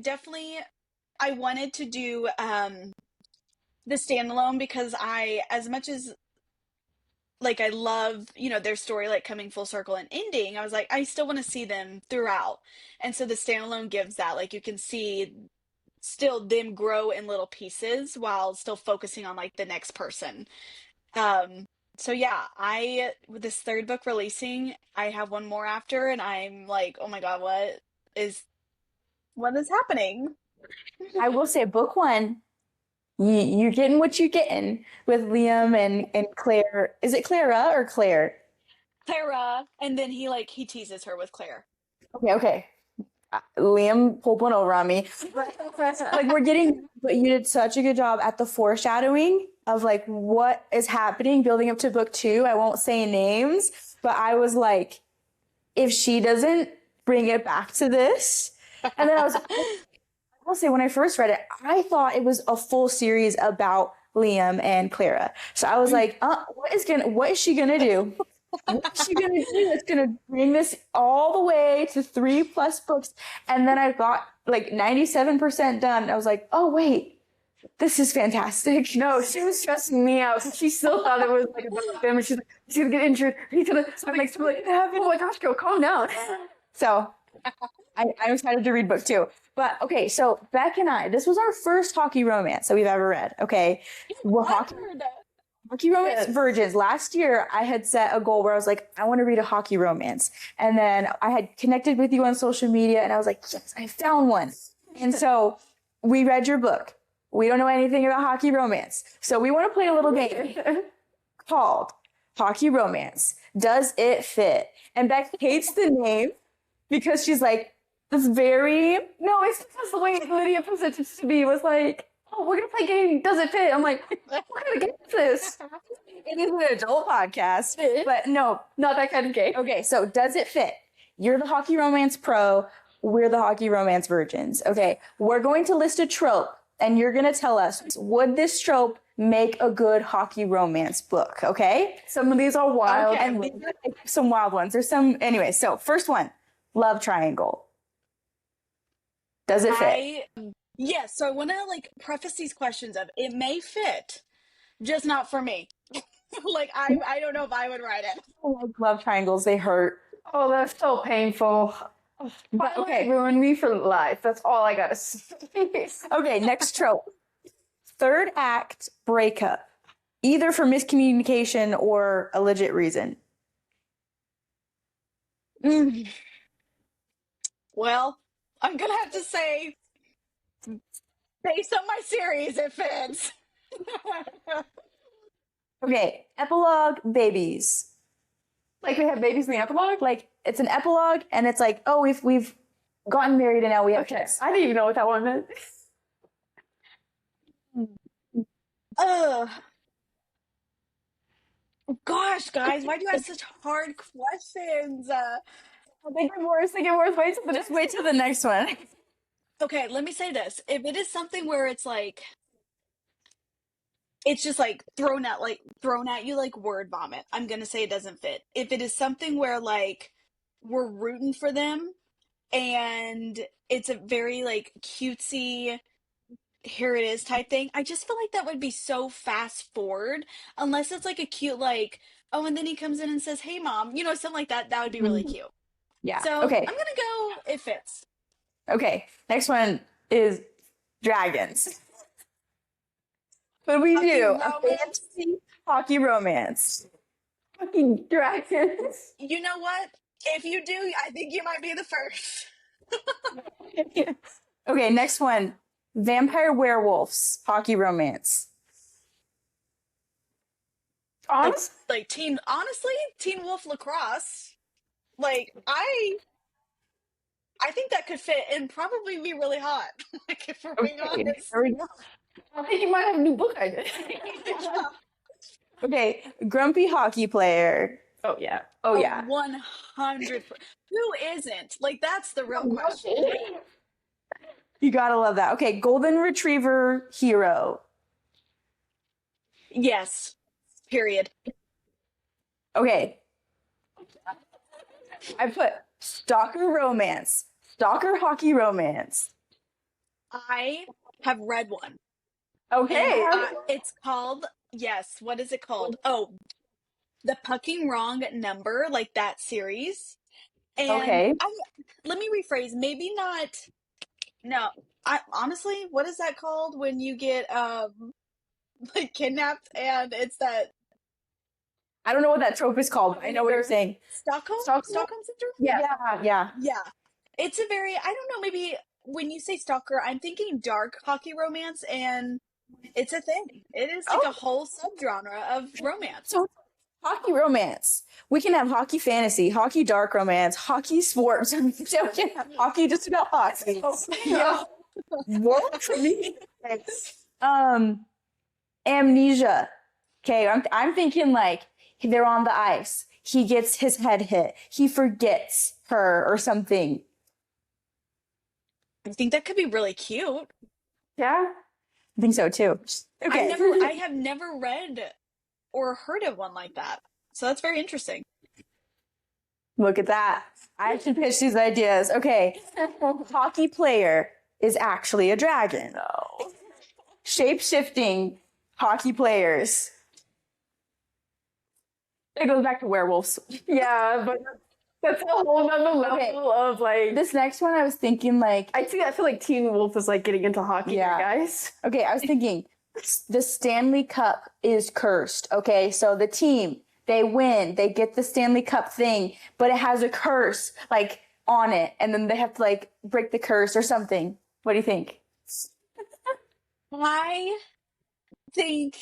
wanted to do the standalone because as much as like I love, their story like coming full circle and ending, I was like, I still want to see them throughout. And so the standalone gives that. Like you can see still them grow in little pieces while still focusing on like the next person. So yeah, with this third book releasing, I have one more after, and I'm like, oh my God, what is happening? I will say, book one, you're getting what you're getting with Liam and Claire. Is it Clara or Claire? Clara, and then he teases her with Claire. Okay. Liam pulled one over on me. Like but you did such a good job at the foreshadowing of like what is happening building up to book two. I won't say names, but I was like, if she doesn't bring it back to this, and then I'll say when I first read it, I thought it was a full series about Liam and Clara. So I was like, what is she gonna do? What is she gonna do that's gonna bring this all the way to 3+ books? And then I got like 97% done. I was like, oh wait, this is fantastic. No, she was stressing me out. She still thought it was like about them, and she's gonna get injured. He's gonna like, oh my gosh, girl, calm down. So I'm excited to read book two. But okay, so Beck and I, this was our first hockey romance that we've ever read. Okay, hockey romance virgins. Last year, I had set a goal where I was like, I want to read a hockey romance. And then I had connected with you on social media and I was like, yes, I found one. And so we read your book. We don't know anything about hockey romance. So we want to play a little game called Hockey Romance. Does it fit? And Beck hates the name because she's like, it's very... No, it's because the way Lydia presented it to me was like, oh, we're going to play a game. Does it fit? I'm like, what kind of game is this? It is an adult podcast, but no. Not that kind of game. Okay, so does it fit? You're the hockey romance pro. We're the hockey romance virgins. Okay, we're going to list a trope, and you're going to tell us, would this trope make a good hockey romance book? Okay? Some of these are wild. Okay. And these are like some wild ones. There's some... Anyway, so first one, love triangle. Does it fit? Yes, so I want to like preface these questions of it may fit, just not for me. Like I don't know if I would write it. I like love triangles. They hurt. Oh, that's so painful. But okay, ruined me for life. That's all I gotta say. Okay, next trope. Third act breakup, either for miscommunication or a legit reason. Well, I'm gonna have to say, based on my series, it fits. Okay, epilogue babies. Like they have babies in the epilogue? Like it's an epilogue, and it's like, oh, we've gotten married, and now we have Okay. kids. I didn't even know what that one meant. Ugh. Gosh, guys, why do you ask such hard questions? Think of worse. Wait till the Just wait till the next one. Okay, let me say this. If it is something where it's like it's just like thrown at you like word vomit, I'm gonna say it doesn't fit. If it is something where like we're rooting for them and it's a very like cutesy here it is type thing, I just feel like that would be so fast forward unless it's like a cute like, oh, and then he comes in and says, "Hey mom," something like that. That would be really cute. Yeah. So Okay. I'm gonna go it fits. Okay. Next one is dragons. What do we Hockey do? A romance? fantasy hockey romance. fucking dragons. You know what? If you do, I think you might be the first. Okay, next one. Vampire werewolves hockey romance. Honestly, Like honestly, Teen Wolf Lacrosse. Like I think that could fit and probably be really hot. Like if we're being Okay, honest. there we go. I think you might have a new book idea. Okay, grumpy hockey player. Oh yeah. Oh yeah. 100. Who isn't? Like that's the real question. You gotta love that. Okay, golden retriever hero. Yes. Period. Okay. I put stalker romance. Stalker hockey romance. I have read one. Okay. And, it's called, yes, what is it called? Oh, The Pucking Wrong Number, like that series. And Okay. let me rephrase, maybe not, no, I honestly, what is that called when you get like kidnapped and it's that I don't know what that trope is called. But I know what you're saying. Stockholm syndrome? Yeah. Yeah. Yeah. It's a very, I don't know, maybe when you say stalker, I'm thinking dark hockey romance, and it's a thing. It is like a whole subgenre of romance. So hockey romance. We can have hockey fantasy, hockey dark romance, hockey sports. So we can have hockey just about hockey. Yeah. What for me? Amnesia. Okay, I'm thinking like they're on the ice. He gets his head hit. He forgets her or something. I think that could be really cute. Yeah. I think so too. Okay. I have never read or heard of one like that. So that's very interesting. Look at that. I should pitch these ideas. Okay. Hockey player is actually a dragon. No. Shape-shifting hockey players. It goes back to werewolves. Yeah, but that's a whole nother level of like. This next one, I was thinking like, I feel like Teen Wolf is like getting into hockey here, guys. okay, I was thinking the Stanley Cup is cursed. Okay, so the team, they win, they get the Stanley Cup thing, but it has a curse like on it, and then they have to like break the curse or something. What do you think? I think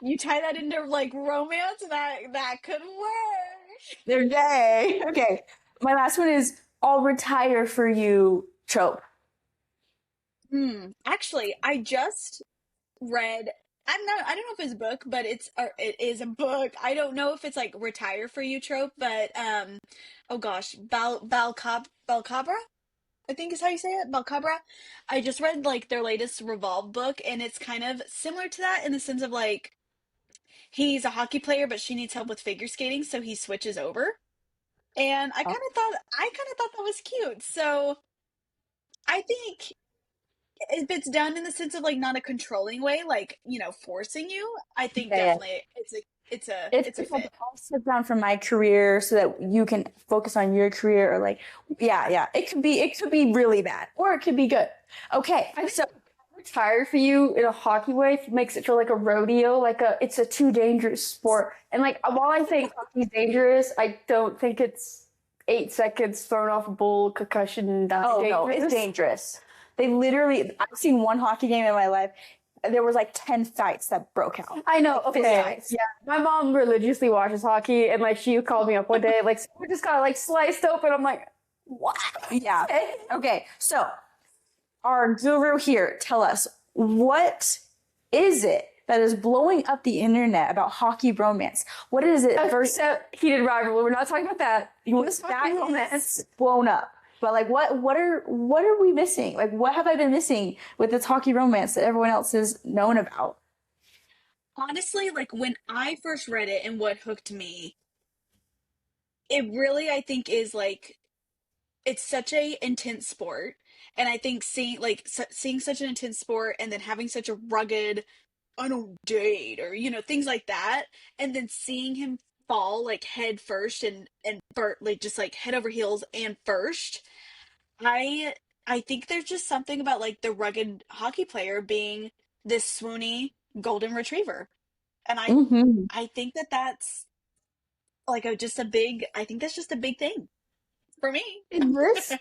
you tie that into like romance, that could work. They're gay. Okay, my last one is I'll retire for you trope. Actually, I just read. I don't know if it's a book, but it is a book. I don't know if it's like retire for you trope, but oh gosh, Balcabra, I think is how you say it. Balcabra. I just read like their latest Revolve book, and it's kind of similar to that in the sense of like he's a hockey player, but she needs help with figure skating, so he switches over. And I kind of thought that was cute. So I think if it's done in the sense of like not a controlling way, like forcing you, I think definitely it's a fit. I'll step down from my career so that you can focus on your career, or like, yeah. It could be really bad, or it could be good. Okay, so Retire for you in a hockey way makes it feel like a rodeo, it's a too dangerous sport. And like while I think hockey's dangerous, I don't think it's 8 seconds thrown off a bull, concussion, and die. oh no, it's dangerous. They literally, I've seen one hockey game in my life. there was like 10 fights that broke out. I know. Like, fist Okay. fights. Yeah. My mom religiously watches hockey, and like she called me up one day, like we just got like sliced open. I'm like, what? Yeah. Okay. So our guru here, tell us, what is it that is blowing up the internet about hockey romance? What is it? First heated rivalry. We're not talking about that. What's that is blown up? But like, what are we missing? Like, what have I been missing with this hockey romance that everyone else has known about? Honestly, like when I first read it and what hooked me, it really, I think, is like it's such a intense sport. And I think seeing such an intense sport and then having such a rugged, I don't date, or things like that, and then seeing him fall like head first and like just like head over heels and first. I think there's just something about like the rugged hockey player being this swoony golden retriever. And Mm-hmm. I think that that's like just a big, I think that's just a big thing for me. Is this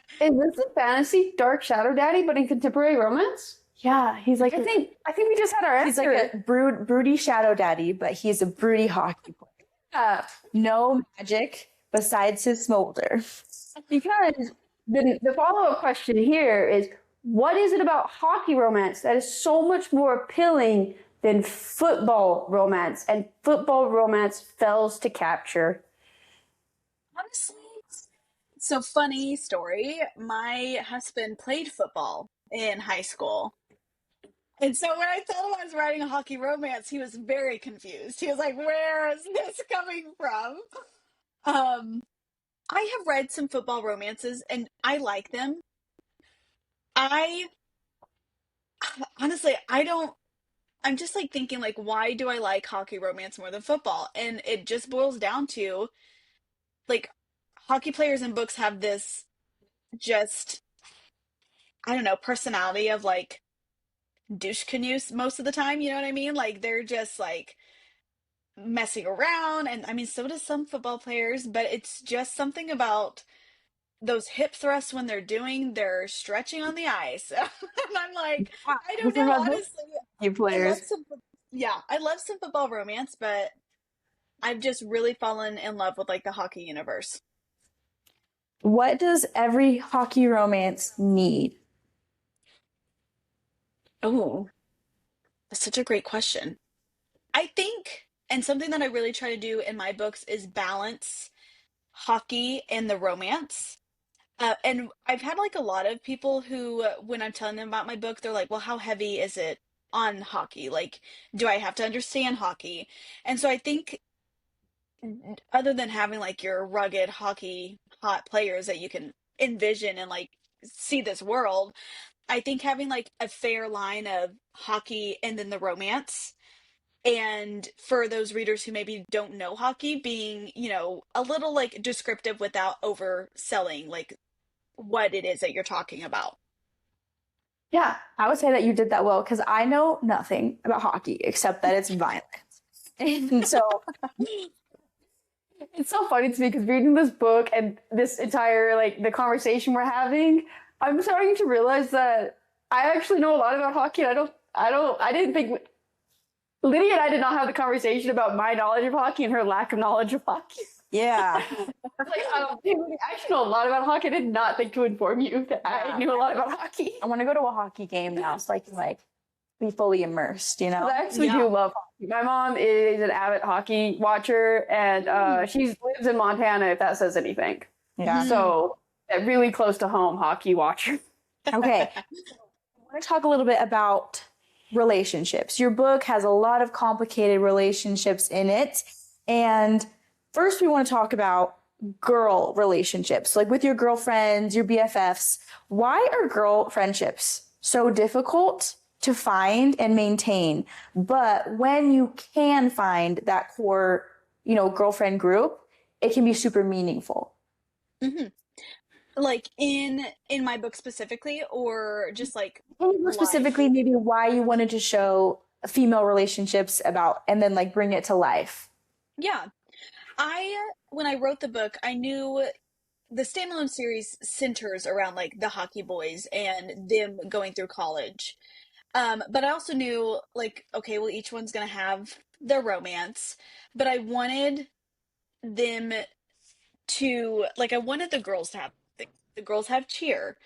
a fantasy dark shadow daddy, but in contemporary romance? Yeah, he's like I think we just had our he's answer. like a broody shadow daddy, but he's a broody hockey player. No magic besides his smolder. Because the follow-up question here is, what is it about hockey romance that is so much more appealing than football romance? And football romance fails to capture. Honestly, so funny story. My husband played football in high school. And so when I told him I was writing a hockey romance, he was very confused. He was like, "Where is this coming from?" Um, I have read some football romances and I like them. I honestly, I don't I'm just like thinking like why do I like hockey romance more than football? And it just boils down to like hockey players in books have this just I don't know, personality of like douche canoes most of the time, you know what I mean? Like they're just like messing around, and I mean so does some football players, but it's just something about those hip thrusts when they're doing their stretching on the ice. And I'm like, I don't know, honestly. You I love players. some yeah, I love some football romance, but I've just really fallen in love with like the hockey universe. What does every hockey romance need? Oh, that's such a great question. I think, and something that I really try to do in my books is balance hockey and the romance. And I've had like a lot of people who, when I'm telling them about my book, they're like, well, how heavy is it on hockey? Like, do I have to understand hockey? And so I think, other than having like your rugged hockey hot players that you can envision and like see this world, I think having like a fair line of hockey and then the romance, and for those readers who maybe don't know hockey, being a little like descriptive without overselling like what it is that you're talking about. Yeah, I would say that you did that well because I know nothing about hockey except that it's violent. And so, It's so funny to me because reading this book and this entire like the conversation we're having, I'm starting to realize that I actually know a lot about hockey. And I didn't think Lydia and I did not have the conversation about my knowledge of hockey and her lack of knowledge of hockey. yeah. Like, I actually know a lot about hockey. I did not think to inform you that I knew a lot about hockey. I want to go to a hockey game now so I can like be fully immersed, you know? I actually Yeah. do love hockey. My mom is an avid hockey watcher, and she lives in Montana, if that says anything. Yeah. So, really close to home hockey watcher. Okay. I want to talk a little bit about relationships. Your book has a lot of complicated relationships in it. And first, we want to talk about girl relationships, like with your girlfriends, your BFFs. Why are girl friendships so difficult to find and maintain? But when you can find that core, girlfriend group, it can be super meaningful. Hmm. Like in my book specifically, or just like More life? specifically, maybe why you wanted to show female relationships about and then like bring it to life. Yeah. I when I wrote the book, I knew the standalone series centers around like the hockey boys and them going through college. But I also knew, like, okay, well, each one's gonna have their romance, but I wanted them to, like, I wanted the girls to have, the girls have cheer,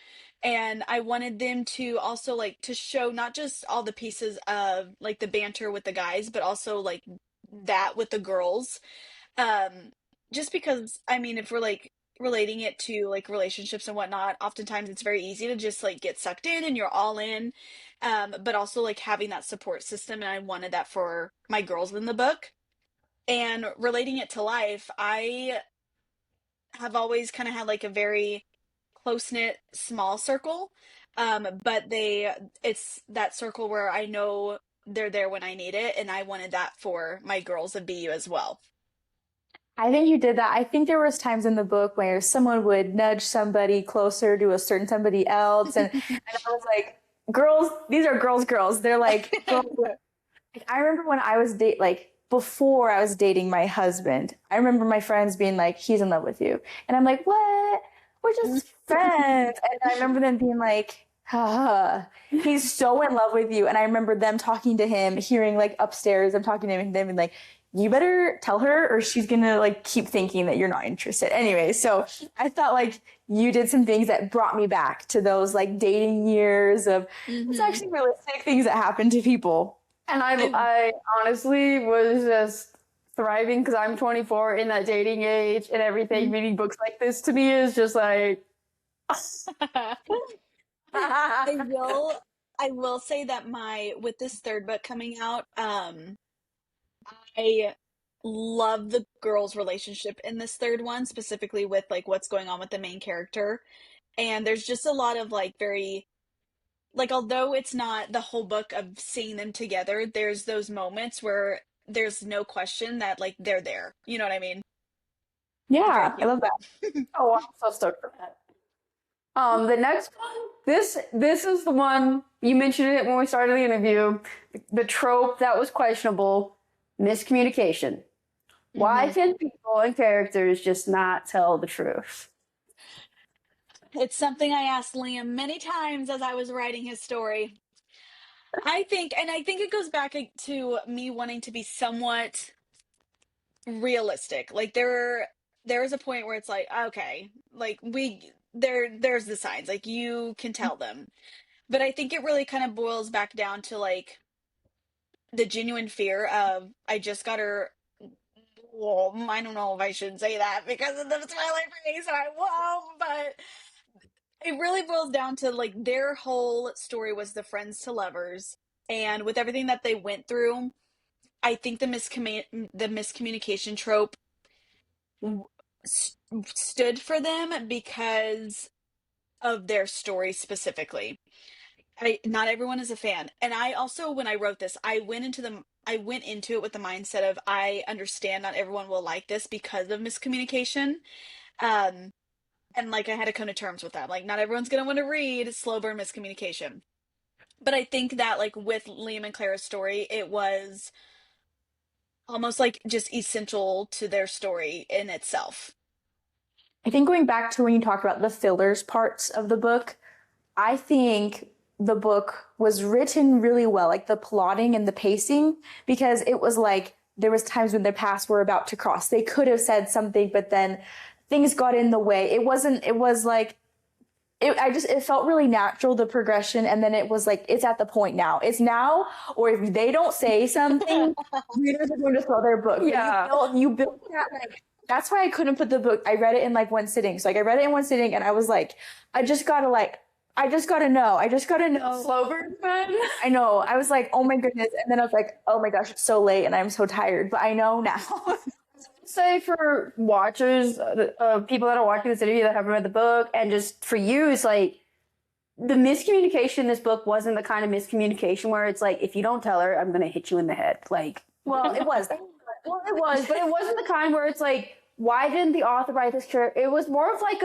and I wanted them to also, like, to show not just all the pieces of, like, the banter with the guys, but also, like, that with the girls. Um, just because, I mean, if we're, like, relating it to, like, relationships and whatnot, oftentimes it's very easy to just, like, get sucked in and you're all in. But also, like, having that support system, and I wanted that for my girls in the book. And relating it to life, I have always kind of had, like, a very close-knit small circle. But it's that circle where I know they're there when I need it, and I wanted that for my girls of BU as well. I think you did that. I think there was times in the book where someone would nudge somebody closer to a certain somebody else, and I was like, "Girls, these are girls. They're like, girls." I remember when I was before I was dating my husband. I remember my friends being like, "He's in love with you," and I'm like, "What? We're just friends." And I remember them being like, "Ha, he's so in love with you." And I remember them talking to him, hearing like upstairs, I'm talking to him, and them being like, "You better tell her or she's gonna like keep thinking that you're not interested." Anyway, so I thought like you did some things that brought me back to those like dating years of it's Hmm. actually realistic things that happen to people. And I I honestly was just thriving because I'm 24 in that dating age and everything. Reading books like this to me is just like, I will I will say that my with this third book coming out, I love the girls' relationship in this third one, specifically with like what's going on with the main character. And there's just a lot of like very like although it's not the whole book of seeing them together, there's those moments where there's no question that like they're there. You know what I mean? Very Yeah, I cute. love that. oh, I'm so stoked for that. The next one, this is the one you mentioned it when we started the interview. The trope that was questionable, miscommunication. Why Hmm. can people and characters just not tell the truth? It's something I asked Liam many times as I was writing his story. I think it goes back to me wanting to be somewhat realistic. Like there is a point where it's like, okay, like there's the signs, like you can tell them. But I think it really kind of boils back down to like the genuine fear of I just got her. Well, I don't know if I should say that because of the Twilight face, so I won't. But it really boils down to like their whole story was the friends to lovers, and with everything that they went through, I think the miscommunication trope stood for them because of their story specifically. Not everyone is a fan, and I also when I wrote this, I went into it with the mindset of I understand not everyone will like this because of miscommunication. Um, and like I had to come to terms with that. Like not everyone's gonna want to read slow burn miscommunication. But I think that like with Liam and Clara's story, it was almost like just essential to their story in itself. I think going back to when you talked about the fillers parts of the book, I think the book was written really well, like the plotting and the pacing, because it was like there was times when their paths were about to cross. They could have said something, but then things got in the way. It was like it felt really natural, the progression, and then it was like it's at the point now. It's now, or if they don't say something, readers are going to throw their book. But Yeah. you build that like that's why I couldn't put the book. I read it in like one sitting. So like I read it in one sitting, and I was like, I just gotta like, I just gotta know. I just gotta know. Slow burn fan? I know. I was like, oh my goodness, and then I was like, oh my gosh, it's so late, and I'm so tired. But I know now. Say for watchers, people that are watching this interview that haven't read the book, and just for you, it's like the miscommunication in this book wasn't the kind of miscommunication where it's like, if you don't tell her, I'm going to hit you in the head. Like, Well, it was. well, it was, but it wasn't the kind where it's like, why didn't the author write this character? It was more of like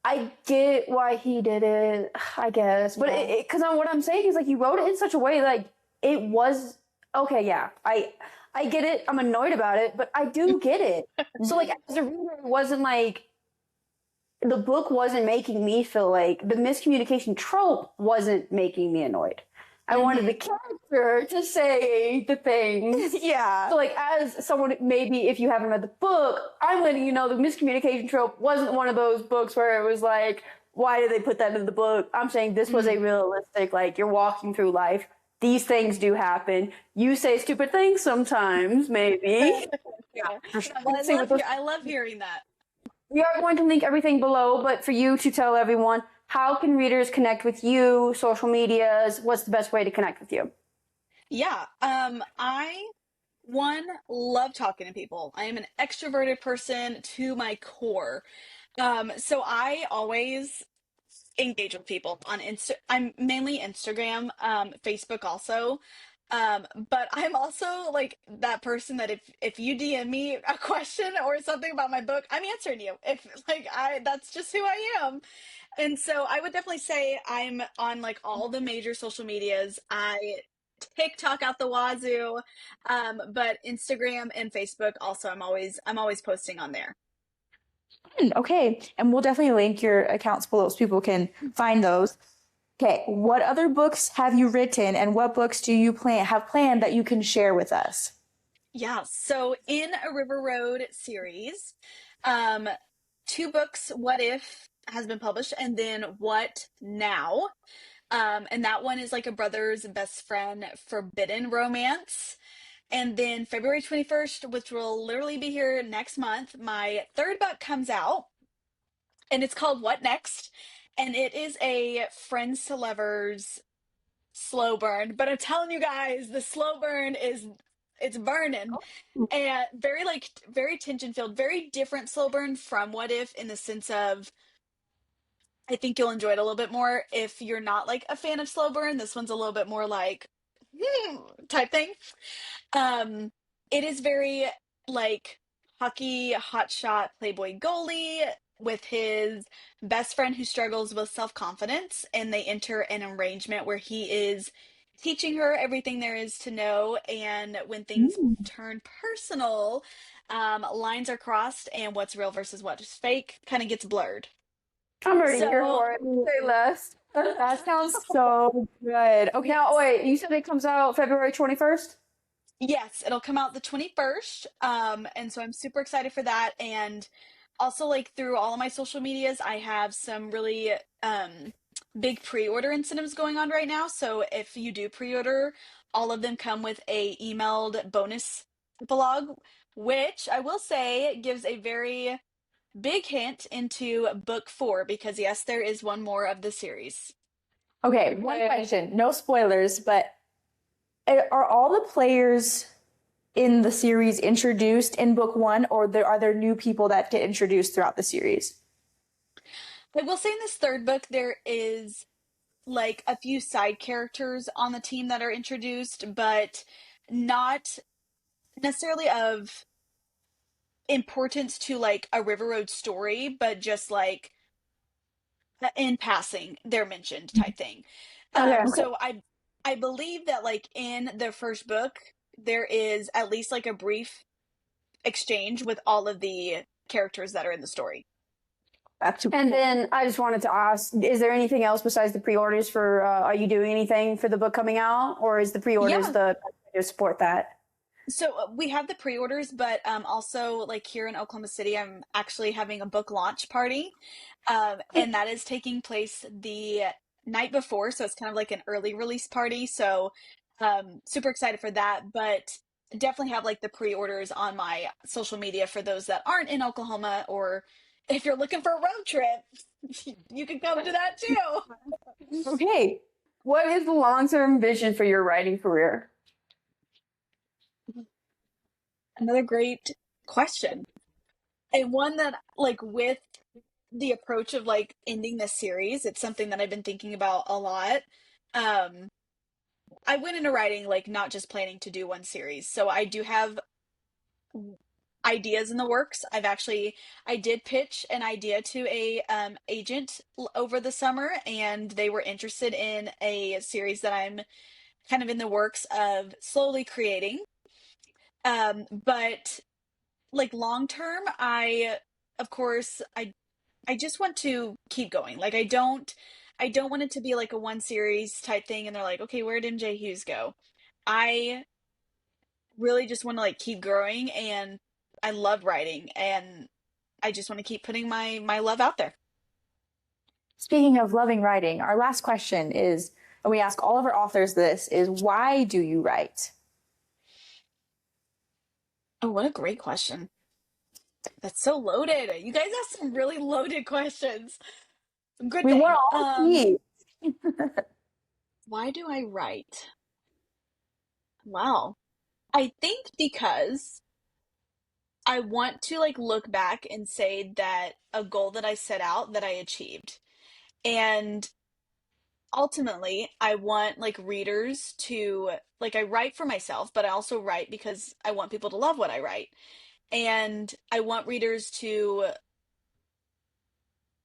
I get why he did it, I guess. But because what I'm saying is like, you wrote it in such a way like it was, okay, yeah, I get it. I'm annoyed about it, but I do get it. So like as a reader, it wasn't like the book wasn't making me feel like the miscommunication trope wasn't making me annoyed. I wanted the character to say the things. Yeah. So, like, as someone, maybe if you haven't read the book, I'm letting you know the miscommunication trope wasn't one of those books where it was like, why did they put that in the book? I'm saying this was a realistic, like, you're walking through life. These things do happen. You say stupid things sometimes, maybe. Yeah. For sure. Well, Same with those. I love hearing that. We are going to link everything below, but for you to tell everyone, how can readers connect with you, social medias? What's the best way to connect with you? Yeah. I love talking to people. I am an extroverted person to my core. So I always engage with people on I'm mainly Instagram, Facebook also. But I'm also like that person that if you DM me a question or something about my book, I'm answering you. If like that's just who I am. And so I would definitely say I'm on like all the major social medias. I TikTok out the wazoo, but Instagram and Facebook also. I'm always posting on there. Okay. And we'll definitely link your accounts below so people can find those. Okay. What other books have you written and what books do you have planned that you can share with us? Yeah, so in a River Road series, um, two books, What If has been published, and then What Now? And that one is like a brother's best friend forbidden romance. And then February 21st, which will literally be here next month, my third book comes out, and it's called What Next? And it is a friends to lovers slow burn. But I'm telling you guys, the slow burn is it's burning. And very like very tension filled, very different slow burn from What If in the sense of I think you'll enjoy it a little bit more if you're not like a fan of slow burn. This one's a little bit more like type thing. Um, it is very like hockey hotshot playboy goalie with his best friend who struggles with self-confidence, and they enter an arrangement where he is teaching her everything there is to know, and when things turn personal, lines are crossed and what's real versus what's fake kind of gets blurred. I'm already here So for it. Say less. That sounds so good. Okay. Now, wait, you said it comes out February 21st? yes, it'll come out the 21st. And so I'm super excited for that. And also, like, through all of my social medias, I have some really big pre-order incentives going on right now. So if you do pre-order, all of them come with a emailed bonus epilogue, which I will say gives a very big hint into book 4, because yes, there is one more of the series. Okay. One question. No spoilers, but are all the players in the series introduced in book 1, or are there new people that get introduced throughout the series? I will say in this third book, there is like a few side characters on the team that are introduced, but not necessarily of importance to like a River Road story, but just like in passing, they're mentioned type thing. Okay. So I believe that like in the first book, there is at least like a brief exchange with all of the characters that are in the story. That's And then I just wanted to ask, is there anything else besides the pre-orders for, are you doing anything for the book coming out? Or is the pre-orders Yeah. the to support that? So we have the pre-orders, but also like here in Oklahoma City, I'm actually having a book launch party, and that is taking place the night before. So it's kind of like an early release party. So super excited for that. But definitely have like the pre-orders on my social media for those that aren't in Oklahoma, or if you're looking for a road trip, you can come to that too. okay. What is the long-term vision for your writing career? Another great question, and one that like with the approach of like ending this series, it's something that I've been thinking about a lot. Um, I went into writing like not just planning to do one series, so I do have ideas in the works. I did pitch an idea to a agent over the summer, and they were interested in a series that I'm kind of in the works of slowly creating. But like long term, of course, I just want to keep going. Like I don't want it to be like a one series type thing and they're like, okay, where'd M J Hughes go? I really just want to like keep growing, and I love writing, and I just want to keep putting my love out there. Speaking of loving writing, our last question is, and we ask all of our authors this, is why do you write? Oh, what a great question. That's so loaded. You guys asked some really loaded questions. Good We want thing. all to see. Why do I write? Wow. I think because I want to like look back and say that a goal that I set out that I achieved. And ultimately, I want like readers to like I write for myself, but I also write because I want people to love what I write. And I want readers to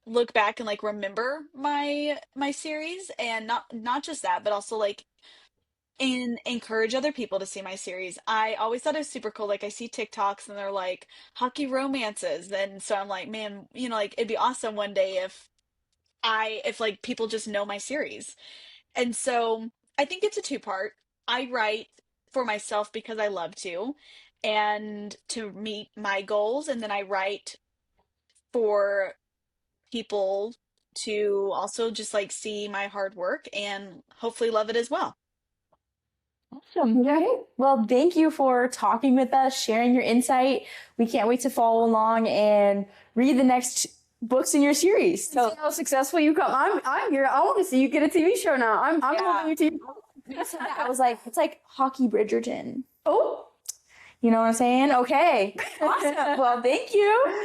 look back and like remember my series, and not just that, but also like and encourage other people to see my series. I always thought it was super cool. Like I see TikToks and they're like hockey romances. And so I'm like, man, like it'd be awesome one day if like people just know my series. And so I think it's a two-part. I write for myself because I love to and to meet my goals. And then I write for people to also just like see my hard work and hopefully love it as well. Awesome. Okay. Well, thank you for talking with us, sharing your insight. We can't wait to follow along and read the next books in your series. See how successful you come. I'm here. I want to see you get a TV show now. I'm Yeah. loving your TV. You said that, I was like, it's like hockey Bridgerton. Oh. You know what I'm saying? Okay. Awesome. Well, thank you.